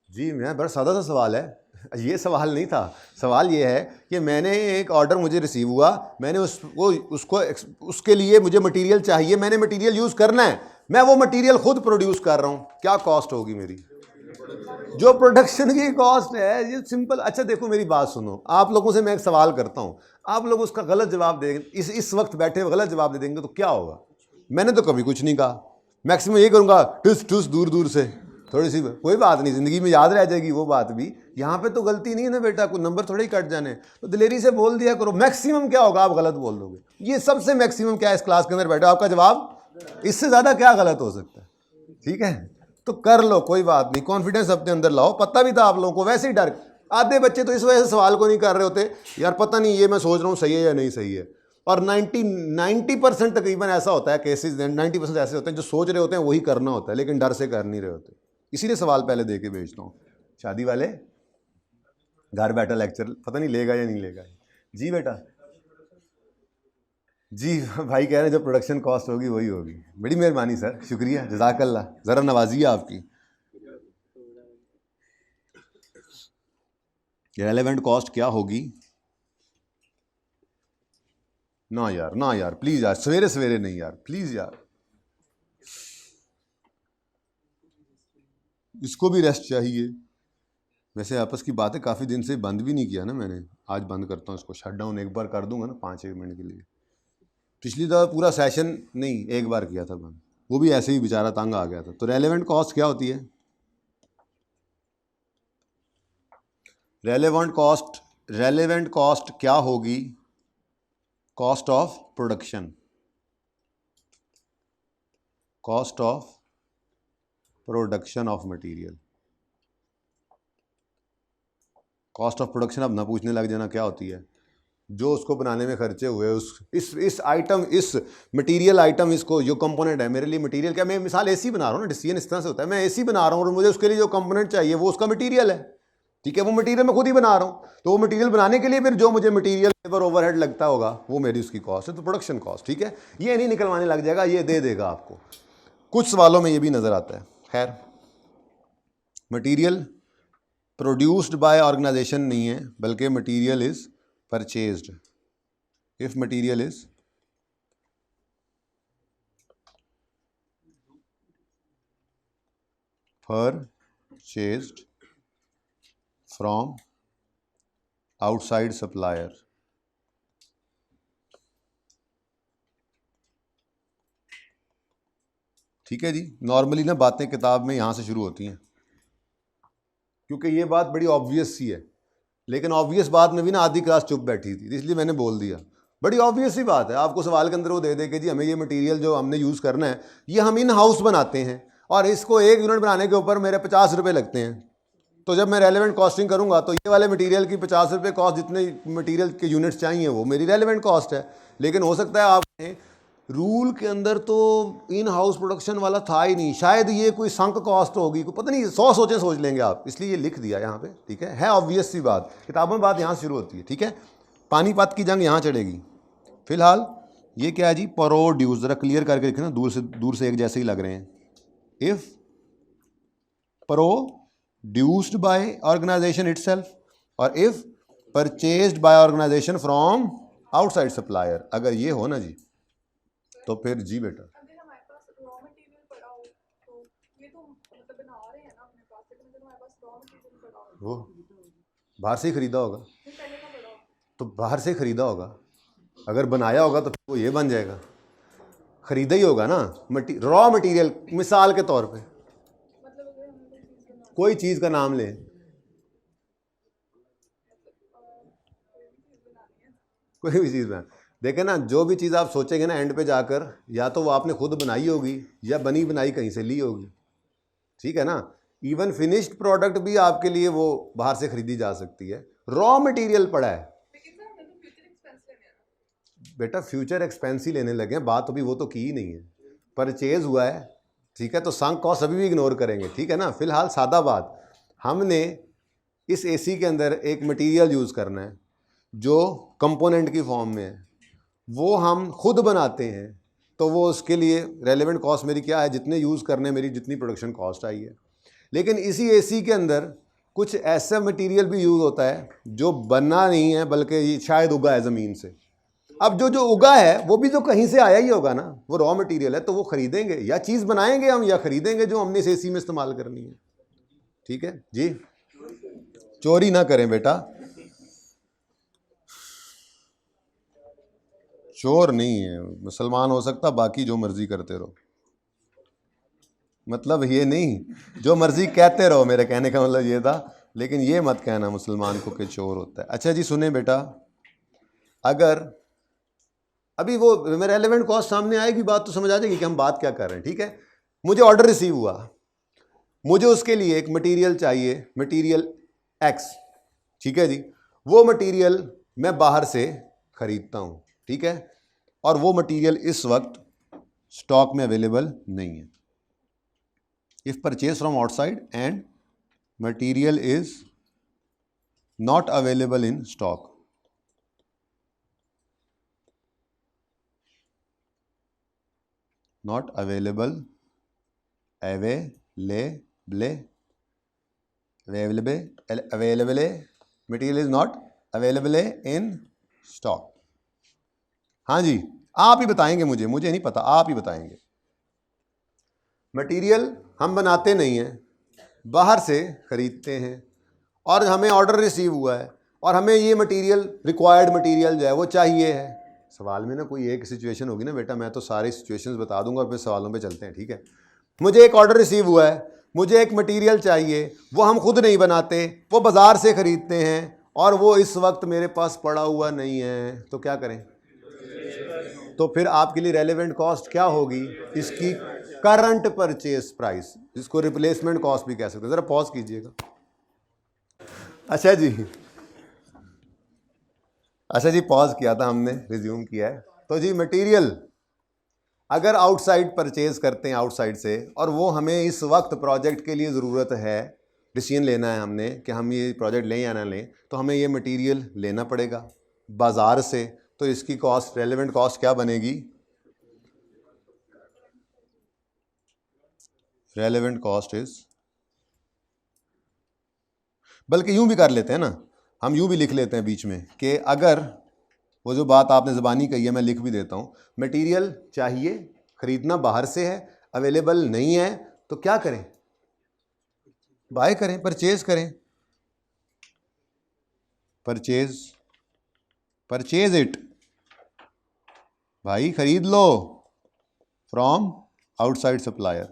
जी मैं बड़ा सादा सा सवाल है, ये सवाल नहीं था। सवाल ये है कि मैंने एक ऑर्डर मुझे रिसीव हुआ, मैंने उसके लिए मुझे मटेरियल चाहिए, मैंने मटेरियल यूज़ करना है, मैं वो मटेरियल खुद प्रोड्यूस कर रहा हूँ, क्या कॉस्ट होगी मेरी? जो प्रोडक्शन की कॉस्ट है, ये सिंपल। अच्छा देखो मेरी बात सुनो, आप लोगों से मैं एक सवाल करता हूँ, आप लोग उसका गलत जवाब देंगे, इस वक्त बैठे हुए गलत जवाब दे देंगे तो क्या होगा? मैंने तो कभी कुछ नहीं कहा, मैक्सिमम ये करूँगा टुस टुस दूर दूर से, थोड़ी सी कोई बात नहीं, ज़िंदगी में याद रह जाएगी वो बात भी। यहाँ पे तो गलती नहीं है ना बेटा, कोई नंबर थोड़े ही कट जाने, तो दिलेरी से बोल दिया करो। मैक्सिमम क्या होगा, आप गलत बोल दोगे। ये सबसे मैक्सिमम क्या है इस क्लास के अंदर बैठो, आपका जवाब इससे ज़्यादा क्या गलत हो सकता है। ठीक है, तो कर लो, कोई बात नहीं, कॉन्फिडेंस अपने अंदर लाओ। पता भी था आप लोगों को, वैसे ही डर, आधे बच्चे तो इस वजह से सवाल को नहीं कर रहे होते, यार पता नहीं ये मैं सोच रहा हूँ सही है या नहीं सही है। और 90% तकरीबन ऐसा होता है, केसेस 90% ऐसे होते हैं जो सोच रहे होते हैं वही करना होता है, लेकिन डर से कर नहीं रहे होते। इसीलिए सवाल पहले दे के भेजता हूँ। शादी वाले घर बैठा लेक्चर, पता नहीं लेगा या नहीं लेगा। जी बेटा, जी भाई कह रहे हैं जो प्रोडक्शन कॉस्ट होगी वही होगी। बड़ी मेहरबानी सर, शुक्रिया, जज़ाकल्लाह, ज़रा नवाजिए आपकी। रेलेवेंट कॉस्ट क्या होगी? ना यार, ना यार, प्लीज़ यार, सवेरे सवेरे नहीं यार, प्लीज़ यार, इसको भी रेस्ट चाहिए। वैसे आपस की बातें काफ़ी दिन से बंद भी नहीं किया ना मैंने, आज बंद करता हूँ इसको, शट डाउन एक बार कर दूंगा ना 5-1 मिनट के लिए। पिछली दफ़ा पूरा सेशन नहीं, एक बार किया था बंद, वो भी ऐसे ही बेचारा तंग आ गया था। तो रेलेवेंट कॉस्ट क्या होती है? रेलेवेंट कॉस्ट क्या होगी? Cost of production, cost of production of material. Cost of production अब ना पूछने लग जाना क्या होती है, जो उसको बनाने में खर्चे हुए, उस इस आइटम, इस मटेरियल आइटम, इसको जो कंपोनेंट है, मेरे लिए मटेरियल क्या, मैं मिसाल एसी बना रहा हूँ ना, डिसीजन इस तरह से होता है, मैं एसी बना रहा हूँ और मुझे उसके लिए जो कंपोनेंट चाहिए वो उसका मटेरियल है। ठीक है, वो मटेरियल मैं खुद ही बना रहा हूँ, तो वो मटेरियल बनाने के लिए फिर जो मुझे मटेरियल लेबर ओवरहेड लगता होगा वो मेरी उसकी कॉस्ट है, तो प्रोडक्शन कॉस्ट। ठीक है, ये नहीं निकलवाने लग जाएगा, ये दे देगा आपको। कुछ सवालों में ये भी नज़र आता है। खैर, मटीरियल प्रोड्यूस्ड बाय ऑर्गेनाइजेशन नहीं है, बल्कि material is purchased. If material is purchased from outside supplier, ठीक है जी। नॉर्मली ना बातें किताब में यहाँ से शुरू होती हैं, क्योंकि ये बात बड़ी ऑब्वियस सी है, लेकिन ऑब्वियस बात में भी ना आधी क्लास चुप बैठी थी, इसलिए मैंने बोल दिया। बड़ी ऑब्वियस सी बात है, आपको सवाल के अंदर वो दे दे कि जी हमें ये मटेरियल जो हमने यूज़ करना है ये हम इन हाउस बनाते हैं और इसको 1 यूनिट बनाने के ऊपर मेरे 50 रुपये लगते हैं, तो जब मैं रेलेवेंट कॉस्टिंग करूंगा तो ये वाले मटेरियल की 50 रुपये कॉस्ट, जितने मटेरियल के यूनिट्स चाहिए वो मेरी रेलेवेंट कॉस्ट है। लेकिन हो सकता है आपने रूल के अंदर तो इन हाउस प्रोडक्शन वाला था ही नहीं, शायद ये कोई संक कॉस्ट होगी, कोई पता नहीं, 100 सोचें सोच लेंगे आप, इसलिए ये लिख दिया यहाँ पे। ठीक है ऑब्वियस सी बात, किताबों में बात यहाँ शुरू होती है। ठीक है, पानीपत की जंग यहाँ चढ़ेगी। फिलहाल ये क्या है जी, प्रोड्यूस, जरा क्लियर करके लिखे ना, दूर से एक जैसे ही लग रहे हैं। If produced by organisation itself, और if purchased by organisation from outside supplier, अगर ये हो ना जी तो फिर जी बेटा, अगर हमारे पास रॉ मटेरियल पड़ा हो तो ये तो मतलब बना रहे हैं ना अपने पास, लेकिन अगर हमारे पास रॉ मटेरियल पड़ा हो, वो बाहर से ही खरीदा होगा, ये पहले का पड़ा हो, तो बाहर से खरीदा होगा, अगर बनाया होगा तो फिर वो ये बन जाएगा, खरीदा ही होगा ना। रॉ मटेरियल मिसाल के तौर पे मतलब अगर हमें कोई चीज़ का नाम लें, कोई भी चीज़ बना, देखें ना, जो भी चीज़ आप सोचेंगे ना एंड पे जाकर, या तो वो आपने खुद बनाई होगी या बनी बनाई कहीं से ली होगी। ठीक है ना, इवन फिनिश्ड प्रोडक्ट भी आपके लिए वो बाहर से खरीदी जा सकती है, रॉ मटेरियल पड़ा है। बेटा फ्यूचर एक्सपेंस ही लेने लगे हैं, बात अभी वो तो की ही नहीं है, परचेज हुआ है। ठीक है, तो संक कॉस्ट अभी भी इग्नोर करेंगे। ठीक है ना, फिलहाल सादा बात, हमने इस एसी के अंदर एक मटेरियल यूज़ करना है जो कंपोनेंट की फॉर्म में है, वो हम खुद बनाते हैं, तो वो उसके लिए रेलेवेंट कॉस्ट मेरी क्या है, जितने यूज़ करने मेरी जितनी प्रोडक्शन कॉस्ट आई है। लेकिन इसी एसी के अंदर कुछ ऐसा मटेरियल भी यूज़ होता है जो बना नहीं है, बल्कि शायद उगा है ज़मीन से। अब जो उगा है वो भी तो कहीं से आया ही होगा ना, वो रॉ मटेरियल है, तो वो खरीदेंगे, या चीज़ बनाएंगे हम या खरीदेंगे जो हमने इस एसी में इस्तेमाल करनी है। ठीक है जी, चोरी ना करें बेटा, चोर नहीं है, मुसलमान हो सकता, बाकी जो मर्जी करते रहो। मतलब ये नहीं, जो मर्जी कहते रहो, मेरे कहने का मतलब ये था, लेकिन ये मत कहना मुसलमान को कि चोर होता है। अच्छा जी सुने बेटा, अगर अभी वो मेरा रेलेवेंट कॉस्ट सामने आएगी, बात तो समझ आ जाएगी कि हम बात क्या कर रहे हैं। ठीक है, मुझे ऑर्डर रिसीव हुआ, मुझे उसके लिए एक मटेरियल चाहिए, मटेरियल एक्स, ठीक है जी, वो मटेरियल मैं बाहर से खरीदता हूं, ठीक है, और वो मटेरियल इस वक्त स्टॉक में अवेलेबल नहीं है। If purchase from outside and material is not available in stock, not available, available material is not available in stock. हाँ जी, आप ही बताएंगे, मुझे नहीं पता, आप ही बताएंगे। मटेरियल हम बनाते नहीं हैं, बाहर से खरीदते हैं, और हमें ऑर्डर रिसीव हुआ है और हमें ये मटेरियल, रिक्वायर्ड मटेरियल जो है वो चाहिए है। सवाल में ना कोई एक सिचुएशन होगी ना बेटा, मैं तो सारी सिचुएशंस बता दूंगा और फिर सवालों पे चलते हैं। ठीक है, मुझे एक ऑर्डर रिसीव हुआ है, मुझे एक मटेरियल चाहिए, वो हम खुद नहीं बनाते, वो बाज़ार से ख़रीदते हैं, और वो इस वक्त मेरे पास पड़ा हुआ नहीं है, तो क्या करें? तो फिर आपके लिए रेलेवेंट कॉस्ट क्या होगी? इसकी करंट परचेज प्राइस, जिसको रिप्लेसमेंट कॉस्ट भी कह सकते हैं। ज़रा पॉज कीजिएगा। अच्छा जी पॉज किया था हमने, रिज्यूम किया है। तो जी मटेरियल अगर आउटसाइड परचेज करते हैं, आउटसाइड से, और वो हमें इस वक्त प्रोजेक्ट के लिए ज़रूरत है, डिसीजन लेना है हमने कि हम ये प्रोजेक्ट लें या ना लें, तो हमें ये मटेरियल लेना पड़ेगा बाज़ार से। तो इसकी कॉस्ट, रेलेवेंट कॉस्ट क्या बनेगी? रेलेवेंट कॉस्ट इज, बल्कि यूं भी कर लेते हैं ना, हम यूं भी लिख लेते हैं बीच में कि अगर वो जो बात आपने ज़बानी कही है मैं लिख भी देता हूँ, मटेरियल चाहिए, ख़रीदना बाहर से है, अवेलेबल नहीं है, तो क्या करें? बाय करें, परचेज करें, परचेज इट, भाई ख़रीद लो फ्रॉम आउटसाइड सप्लायर,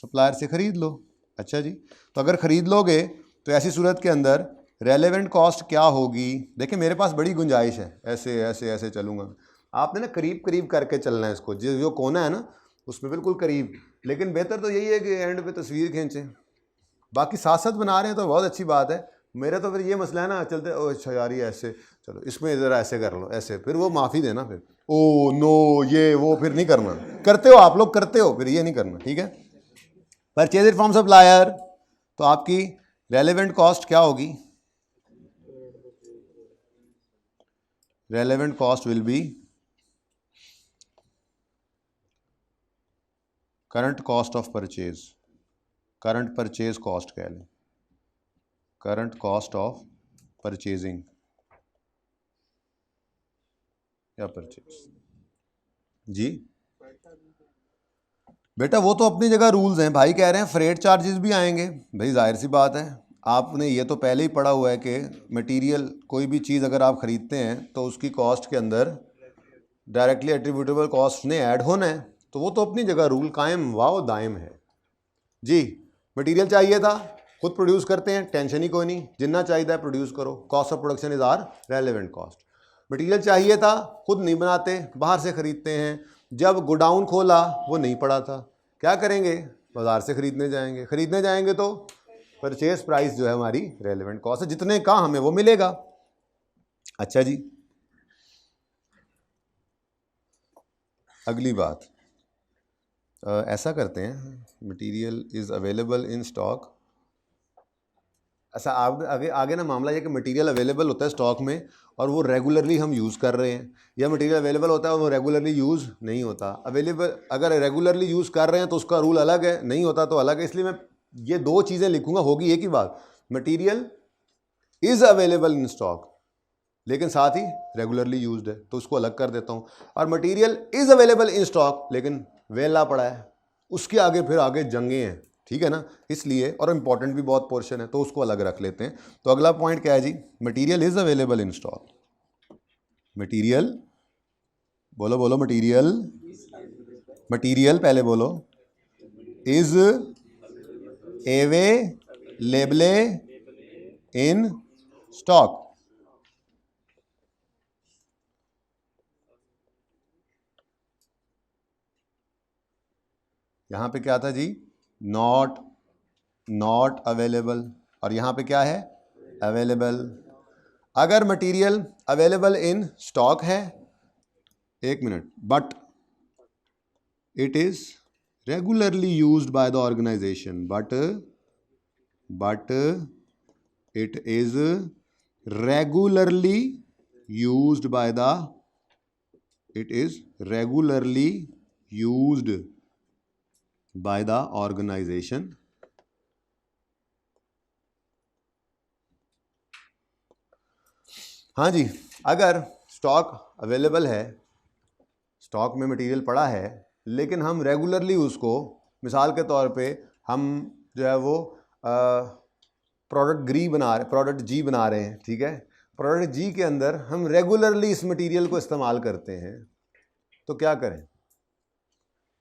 सप्लायर से ख़रीद लो। अच्छा जी, तो अगर ख़रीद लोगे तो ऐसी सूरत के अंदर रेलेवेंट कॉस्ट क्या होगी? देखिए मेरे पास बड़ी गुंजाइश है, ऐसे ऐसे ऐसे चलूँगा, आपने ना करीब करीब करके चलना है इसको, जो कोना है ना उसमें बिल्कुल करीब, लेकिन बेहतर तो यही है कि एंड पे तस्वीर खींचें। बाकी साथ साथ बना रहे हैं तो बहुत अच्छी बात है, मेरा तो फिर ये मसला है ना, चलते ओ अच्छा यार ये ऐसे, चलो इसमें ज़रा ऐसे कर लो, ऐसे, फिर वो माफ़ी देना, फिर ओ नो ये वो फिर नहीं करना, करते हो आप लोग, करते हो, फिर ये नहीं करना। ठीक है, परचेज इट फ्रॉम सप्लायर, तो आपकी रेलेवेंट कॉस्ट क्या होगी? Relevant cost will be current cost of purchase, current purchase cost कह लें, करंट कॉस्ट ऑफ परचेजिंग या परचेज। जी बेटा वो तो अपनी जगह रूल्स हैं, भाई कह रहे हैं फ्रेट चार्जेस भी आएंगे, भाई जाहिर सी बात है, आपने ये तो पहले ही पढ़ा हुआ है कि मटेरियल, कोई भी चीज़ अगर आप ख़रीदते हैं तो उसकी कॉस्ट के अंदर डायरेक्टली एट्रीब्यूटेबल कॉस्ट ने ऐड होना है, तो वो तो अपनी जगह रूल कायम वाव दायम है। जी मटेरियल चाहिए था, खुद प्रोड्यूस करते हैं, टेंशन ही कोई नहीं, जितना चाहिए प्रोड्यूस करो, cost of production is irrelevant cost. Material चाहिए था, खुद नहीं बनाते, बाहर से ख़रीदते हैं, जब गोडाउन खोला वो नहीं पड़ा था, क्या करेंगे? बाज़ार से ख़रीदने जाएंगे, ख़रीदने जाएंगे तो परचेज प्राइस जो है हमारी रेलेवेंट कॉस्ट है, जितने का हमें वो मिलेगा। अच्छा जी, अगली बात, ऐसा करते हैं, material is available in stock. अच्छा आगे आगे ना मामला ये कि मटेरियल अवेलेबल होता है स्टॉक में और वो रेगुलरली हम यूज़ कर रहे हैं, या मटेरियल अवेलेबल होता है और वो रेगुलरली यूज़ नहीं होता। अवेलेबल अगर रेगुलरली यूज़ कर रहे हैं तो उसका रूल अलग है, नहीं होता तो अलग है, इसलिए मैं ये दो चीज़ें लिखूंगा, होगी एक ही बात, material is available in stock लेकिन साथ ही रेगुलरली यूज्ड है, तो उसको अलग कर देता हूँ। और material is available in stock लेकिन वेला पड़ा है, उसके आगे फिर आगे जंगे हैं, ठीक है ना, इसलिए, और इम्पॉर्टेंट भी बहुत पोर्शन है तो उसको अलग रख लेते हैं। तो अगला पॉइंट क्या है जी? Material is available in stock, material, बोलो बोलो, मटेरियल, मटेरियल पहले बोलो, इज अवेलेबल इन स्टॉक। यहां पे क्या था जी, नॉट अवेलेबल, और यहां पे क्या है, अवेलेबल। अगर मटेरियल अवेलेबल इन स्टॉक है, एक minute, but it is regularly used by the organisation, but it is regularly used by the, it is regularly used by the organisation. हाँ जी, अगर स्टॉक अवेलेबल है, स्टॉक में material पड़ा है, लेकिन हम रेगुलरली उसको, मिसाल के तौर पे हम जो है वो प्रोडक्ट जी बना रहे हैं, ठीक है, प्रोडक्ट जी के अंदर हम रेगुलरली इस मटेरियल को इस्तेमाल करते हैं, तो क्या करें,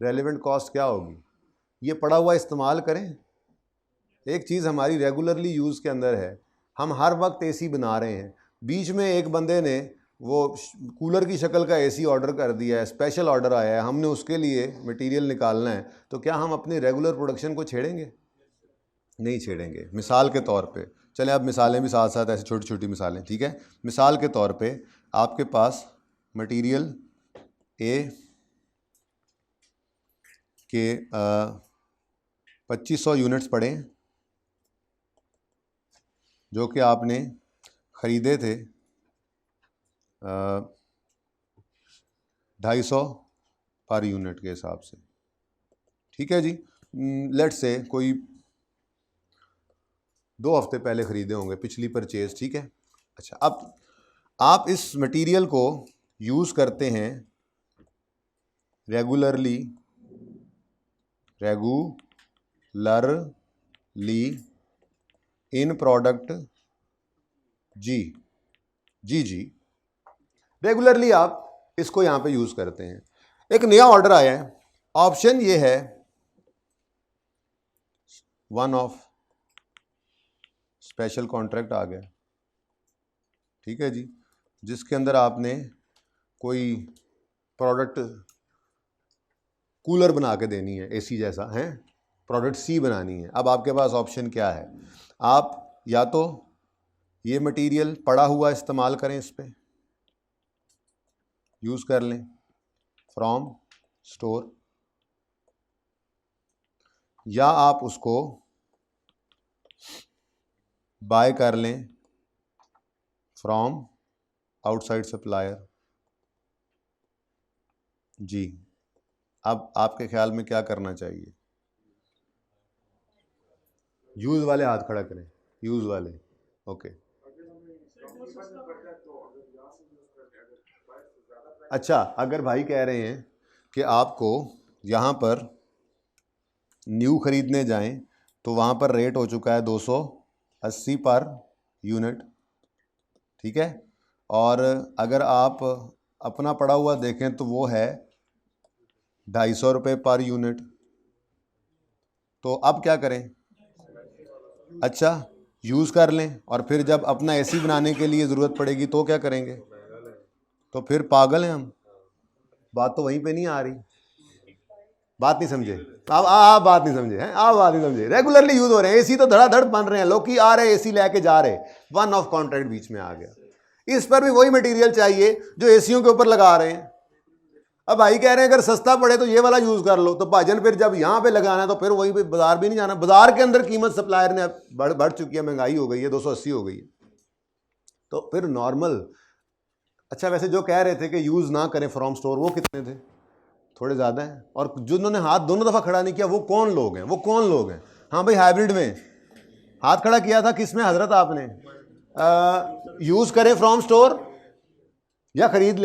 रेलेवेंट कॉस्ट क्या होगी, ये पड़ा हुआ इस्तेमाल करें। एक चीज़ हमारी रेगुलरली यूज़ के अंदर है, हम हर वक्त एसी बना रहे हैं, बीच में एक बंदे ने वो कूलर की शक्ल का एसी ऑर्डर कर दिया है, स्पेशल ऑर्डर आया है, हमने उसके लिए मटेरियल निकालना है, तो क्या हम अपनी रेगुलर प्रोडक्शन को छेड़ेंगे? नहीं छेड़ेंगे। मिसाल के तौर पे, चलें अब मिसालें भी साथ साथ, ऐसी छोटी छोटी मिसालें, ठीक है। मिसाल के तौर पे आपके पास मटेरियल ए के 2500 यूनिट्स पड़े हैं, जो कि आपने ख़रीदे थे 250 पर यूनिट के हिसाब से, ठीक है जी। लेट्स से कोई 2 हफ्ते पहले ख़रीदे होंगे, पिछली परचेज, ठीक है। अच्छा, अब आप इस मटेरियल को यूज़ करते हैं रेगुलरली इन प्रोडक्ट जी, रेगुलरली आप इसको यहाँ पे यूज़ करते हैं। एक नया ऑर्डर आया है, ऑप्शन ये है, वन ऑफ स्पेशल कॉन्ट्रैक्ट आ गया, ठीक है जी, जिसके अंदर आपने कोई प्रोडक्ट कूलर बना के देनी है, एसी जैसा है, प्रोडक्ट सी बनानी है। अब आपके पास ऑप्शन क्या है, आप या तो ये मटेरियल पड़ा हुआ इस्तेमाल करें, इस पर यूज़ कर लें फ्रॉम स्टोर, या आप उसको बाय कर लें फ्रॉम आउटसाइड सप्लायर जी। अब आपके ख्याल में क्या करना चाहिए? यूज़ वाले हाथ खड़ा करें, यूज़ वाले, ओके। अच्छा, अगर भाई कह रहे हैं कि आपको यहाँ पर न्यू ख़रीदने जाएं तो वहाँ पर रेट हो चुका है 280 पर यूनिट, ठीक है, और अगर आप अपना पड़ा हुआ देखें तो वो है 250 रुपये पर यूनिट, तो अब क्या करें? अच्छा, यूज़ कर लें, और फिर जब अपना एसी बनाने के लिए ज़रूरत पड़ेगी तो क्या करेंगे? तो फिर पागल हैं हम। बात तो वहीं पे नहीं आ रही, बात नहीं समझे आप बात नहीं समझे हैं, आप बात नहीं समझे। रेगुलरली यूज़ हो रहे हैं, एसी तो धड़ाधड़ बन रहे हैं, लोग आ रहे हैं एसी लेके जा रहे, वन ऑफ कॉन्ट्रैक्ट बीच में आ गया, इस पर भी वही मटेरियल चाहिए जो एसीयों के ऊपर लगा रहे हैं। अब भाई कह रहे हैं अगर सस्ता पड़े तो ये वाला यूज़ कर लो, तो भाजन फिर जब यहाँ पे लगाना है तो फिर वहीं पे बाजार भी नहीं जाना, बाजार के अंदर कीमत सप्लायर ने बढ़ चुकी है, महंगाई हो गई है, 280 हो गई है, तो फिर नॉर्मल। अच्छा, वैसे जो कह रहे थे कि यूज़ ना करें फ्रॉम स्टोर, वो कितने थे? थोड़े ज़्यादा हैं, और जिन्होंने हाथ दोनों दफ़ा खड़ा नहीं किया वो कौन लोग हैं? हाँ भाई, हाइब्रिड में हाथ खड़ा किया था, किस में हजरत आपने? यूज़ करें फ्रॉम स्टोर या खरीद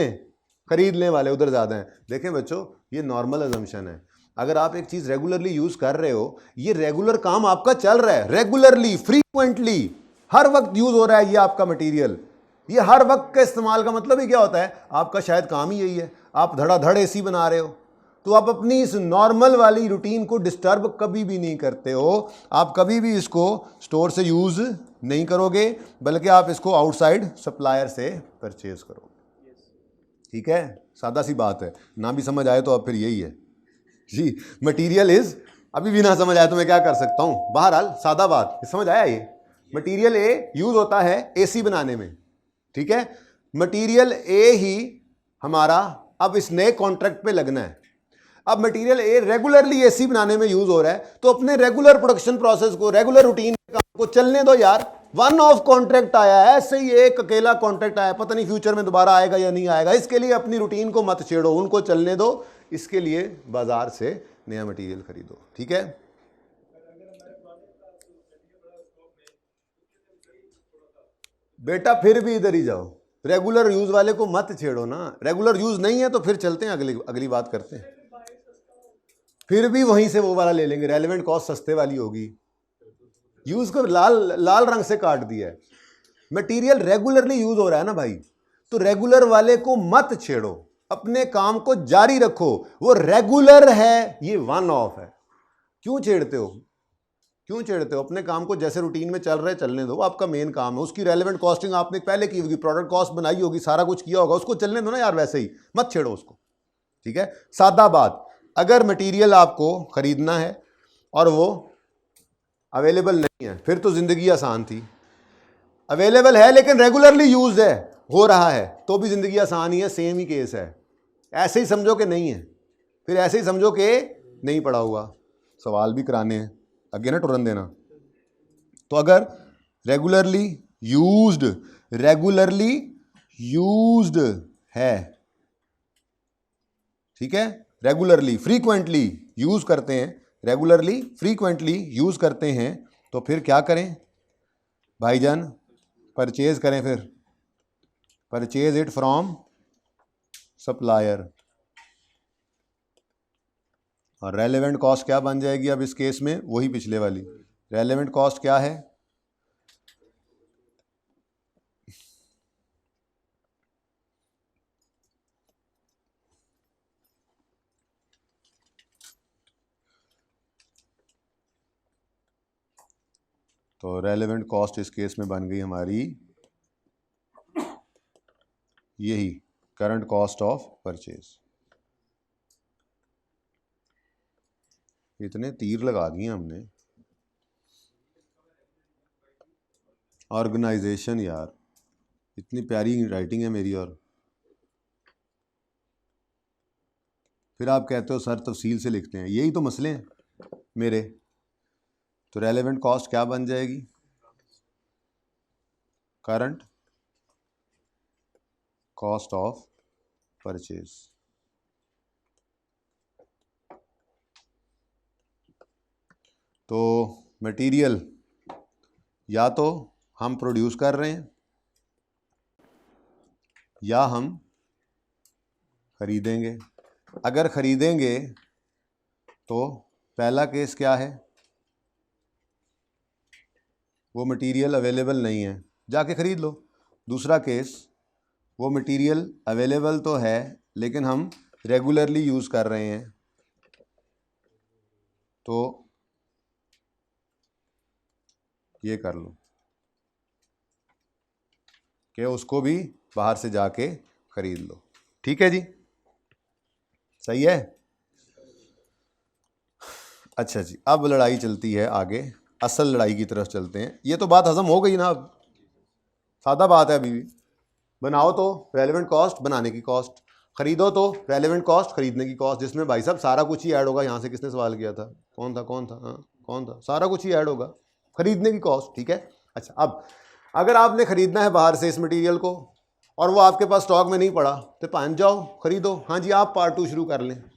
लें वाले उधर ज़्यादा हैं। देखें बच्चों, ये नॉर्मल अजम्पशन है। अगर आप एक चीज़ रेगुलरली यूज़ कर रहे हो, ये रेगुलर काम आपका चल रहा है, रेगुलरली, फ्रीक्वेंटली, हर वक्त यूज़ हो रहा है ये आपका मटेरियल, ये हर वक्त का इस्तेमाल का मतलब ही क्या होता है? आपका शायद काम ही यही है, आप धड़ाधड़ एसी बना रहे हो, तो आप अपनी इस नॉर्मल वाली रूटीन को डिस्टर्ब कभी भी नहीं करते हो। आप कभी भी इसको स्टोर से यूज़ नहीं करोगे, बल्कि आप इसको आउटसाइड सप्लायर से परचेज करोगे। ठीक है, सादा सी बात है। ना भी समझ आए तो अब फिर यही है जी, मटीरियल इज, अभी भी ना समझ आए तो मैं क्या कर सकता हूँ। बहरहाल सादा बात, समझ आया ये। मटीरियल ए यूज होता है एसी बनाने में, ठीक है। मटीरियल ए ही हमारा अब इस नए कॉन्ट्रैक्ट पे लगना है। अब मटेरियल ए रेगुलरली एसी बनाने में यूज हो रहा है, तो अपने रेगुलर प्रोडक्शन प्रोसेस को, रेगुलर रूटीन काम को चलने दो यार। वन ऑफ कॉन्ट्रैक्ट आया है, ऐसे ही एक अकेला कॉन्ट्रैक्ट आया, पता नहीं फ्यूचर में दोबारा आएगा या नहीं आएगा। इसके लिए अपनी रूटीन को मत छेड़ो, उनको चलने दो। इसके लिए बाजार से नया मटेरियल खरीदो, ठीक है। बेटा फिर भी इधर ही जाओ, रेगुलर यूज वाले को मत छेड़ो ना। रेगुलर यूज नहीं है तो फिर चलते हैं, अगली बात करते हैं। फिर भी वहीं से वो वाला ले लेंगे, रेलेवेंट कॉस्ट सस्ते वाली होगी। यूज को लाल रंग से काट दिया है। मटेरियल रेगुलरली यूज हो रहा है ना भाई, तो रेगुलर वाले को मत छेड़ो, अपने काम को जारी रखो। वो रेगुलर है, ये वन ऑफ है। क्यों छेड़ते हो, क्यों छेड़ते हो? अपने काम को जैसे रूटीन में चल रहे चलने दो, आपका मेन काम है। उसकी रेलेवेंट कॉस्टिंग आपने पहले की होगी, प्रोडक्ट कॉस्ट बनाई होगी, सारा कुछ किया होगा, उसको चलने दो ना यार, वैसे ही मत छेड़ो उसको, ठीक है। सादा बात, अगर मटेरियल आपको खरीदना है और वो अवेलेबल नहीं है, फिर तो जिंदगी आसान थी। अवेलेबल है लेकिन रेगुलरली यूज है, हो रहा है, तो भी जिंदगी आसान ही है, सेम ही केस है। ऐसे ही समझो कि नहीं है, फिर ऐसे ही समझो कि नहीं पड़ा हुआ। सवाल भी कराने हैं आगे ना, टुरन देना। तो अगर रेगुलरली यूज्ड है, ठीक है, रेगुलरली फ्रीक्वेंटली यूज करते हैं, रेगुलरली फ्रीक्वेंटली यूज करते हैं, तो फिर क्या करें भाईजान? परचेज करें, फिर परचेज इट फ्रॉम सप्लायर। और रेलेवेंट कॉस्ट क्या बन जाएगी अब इस केस में? वही पिछले वाली। रेलेवेंट कॉस्ट क्या है? तो रेलेवेंट कॉस्ट इस केस में बन गई हमारी यही करंट कॉस्ट ऑफ परचेज। इतने तीर लगा दिए हमने। ऑर्गेनाइजेशन यार, इतनी प्यारी राइटिंग है मेरी, और फिर आप कहते हो सर तफसील से लिखते हैं। यही तो मसले हैं मेरे। तो रेलेवेंट कॉस्ट क्या बन जाएगी? Current cost of purchase. तो मटेरियल या तो हम प्रोड्यूस कर रहे हैं या हम खरीदेंगे। अगर खरीदेंगे तो पहला केस क्या है? वो मटेरियल अवेलेबल नहीं है, जाके ख़रीद लो। दूसरा केस, वो मटेरियल अवेलेबल तो है लेकिन हम रेगुलरली यूज़ कर रहे हैं, तो ये कर लो कि उसको भी बाहर से जाके ख़रीद लो। ठीक है जी, सही है। अच्छा जी, अब लड़ाई चलती है आगे, असल लड़ाई की तरफ चलते हैं। ये तो बात हजम हो गई ना, अब सादा बात है। अभी भी बनाओ तो रेलेवेंट कॉस्ट बनाने की कॉस्ट, खरीदो तो रेलेवेंट कॉस्ट खरीदने की कॉस्ट, जिसमें भाई साहब सारा कुछ ही ऐड होगा। यहाँ से किसने सवाल किया था? कौन था? हाँ कौन था? सारा कुछ ही ऐड होगा, खरीदने की कॉस्ट, ठीक है। अच्छा, अब अगर आपने खरीदना है बाहर से इस मटेरियल को और वो आपके पास स्टॉक में नहीं पड़ा, तो पहुँच जाओ खरीदो। हाँ जी, आप पार्ट 2 शुरू कर लें।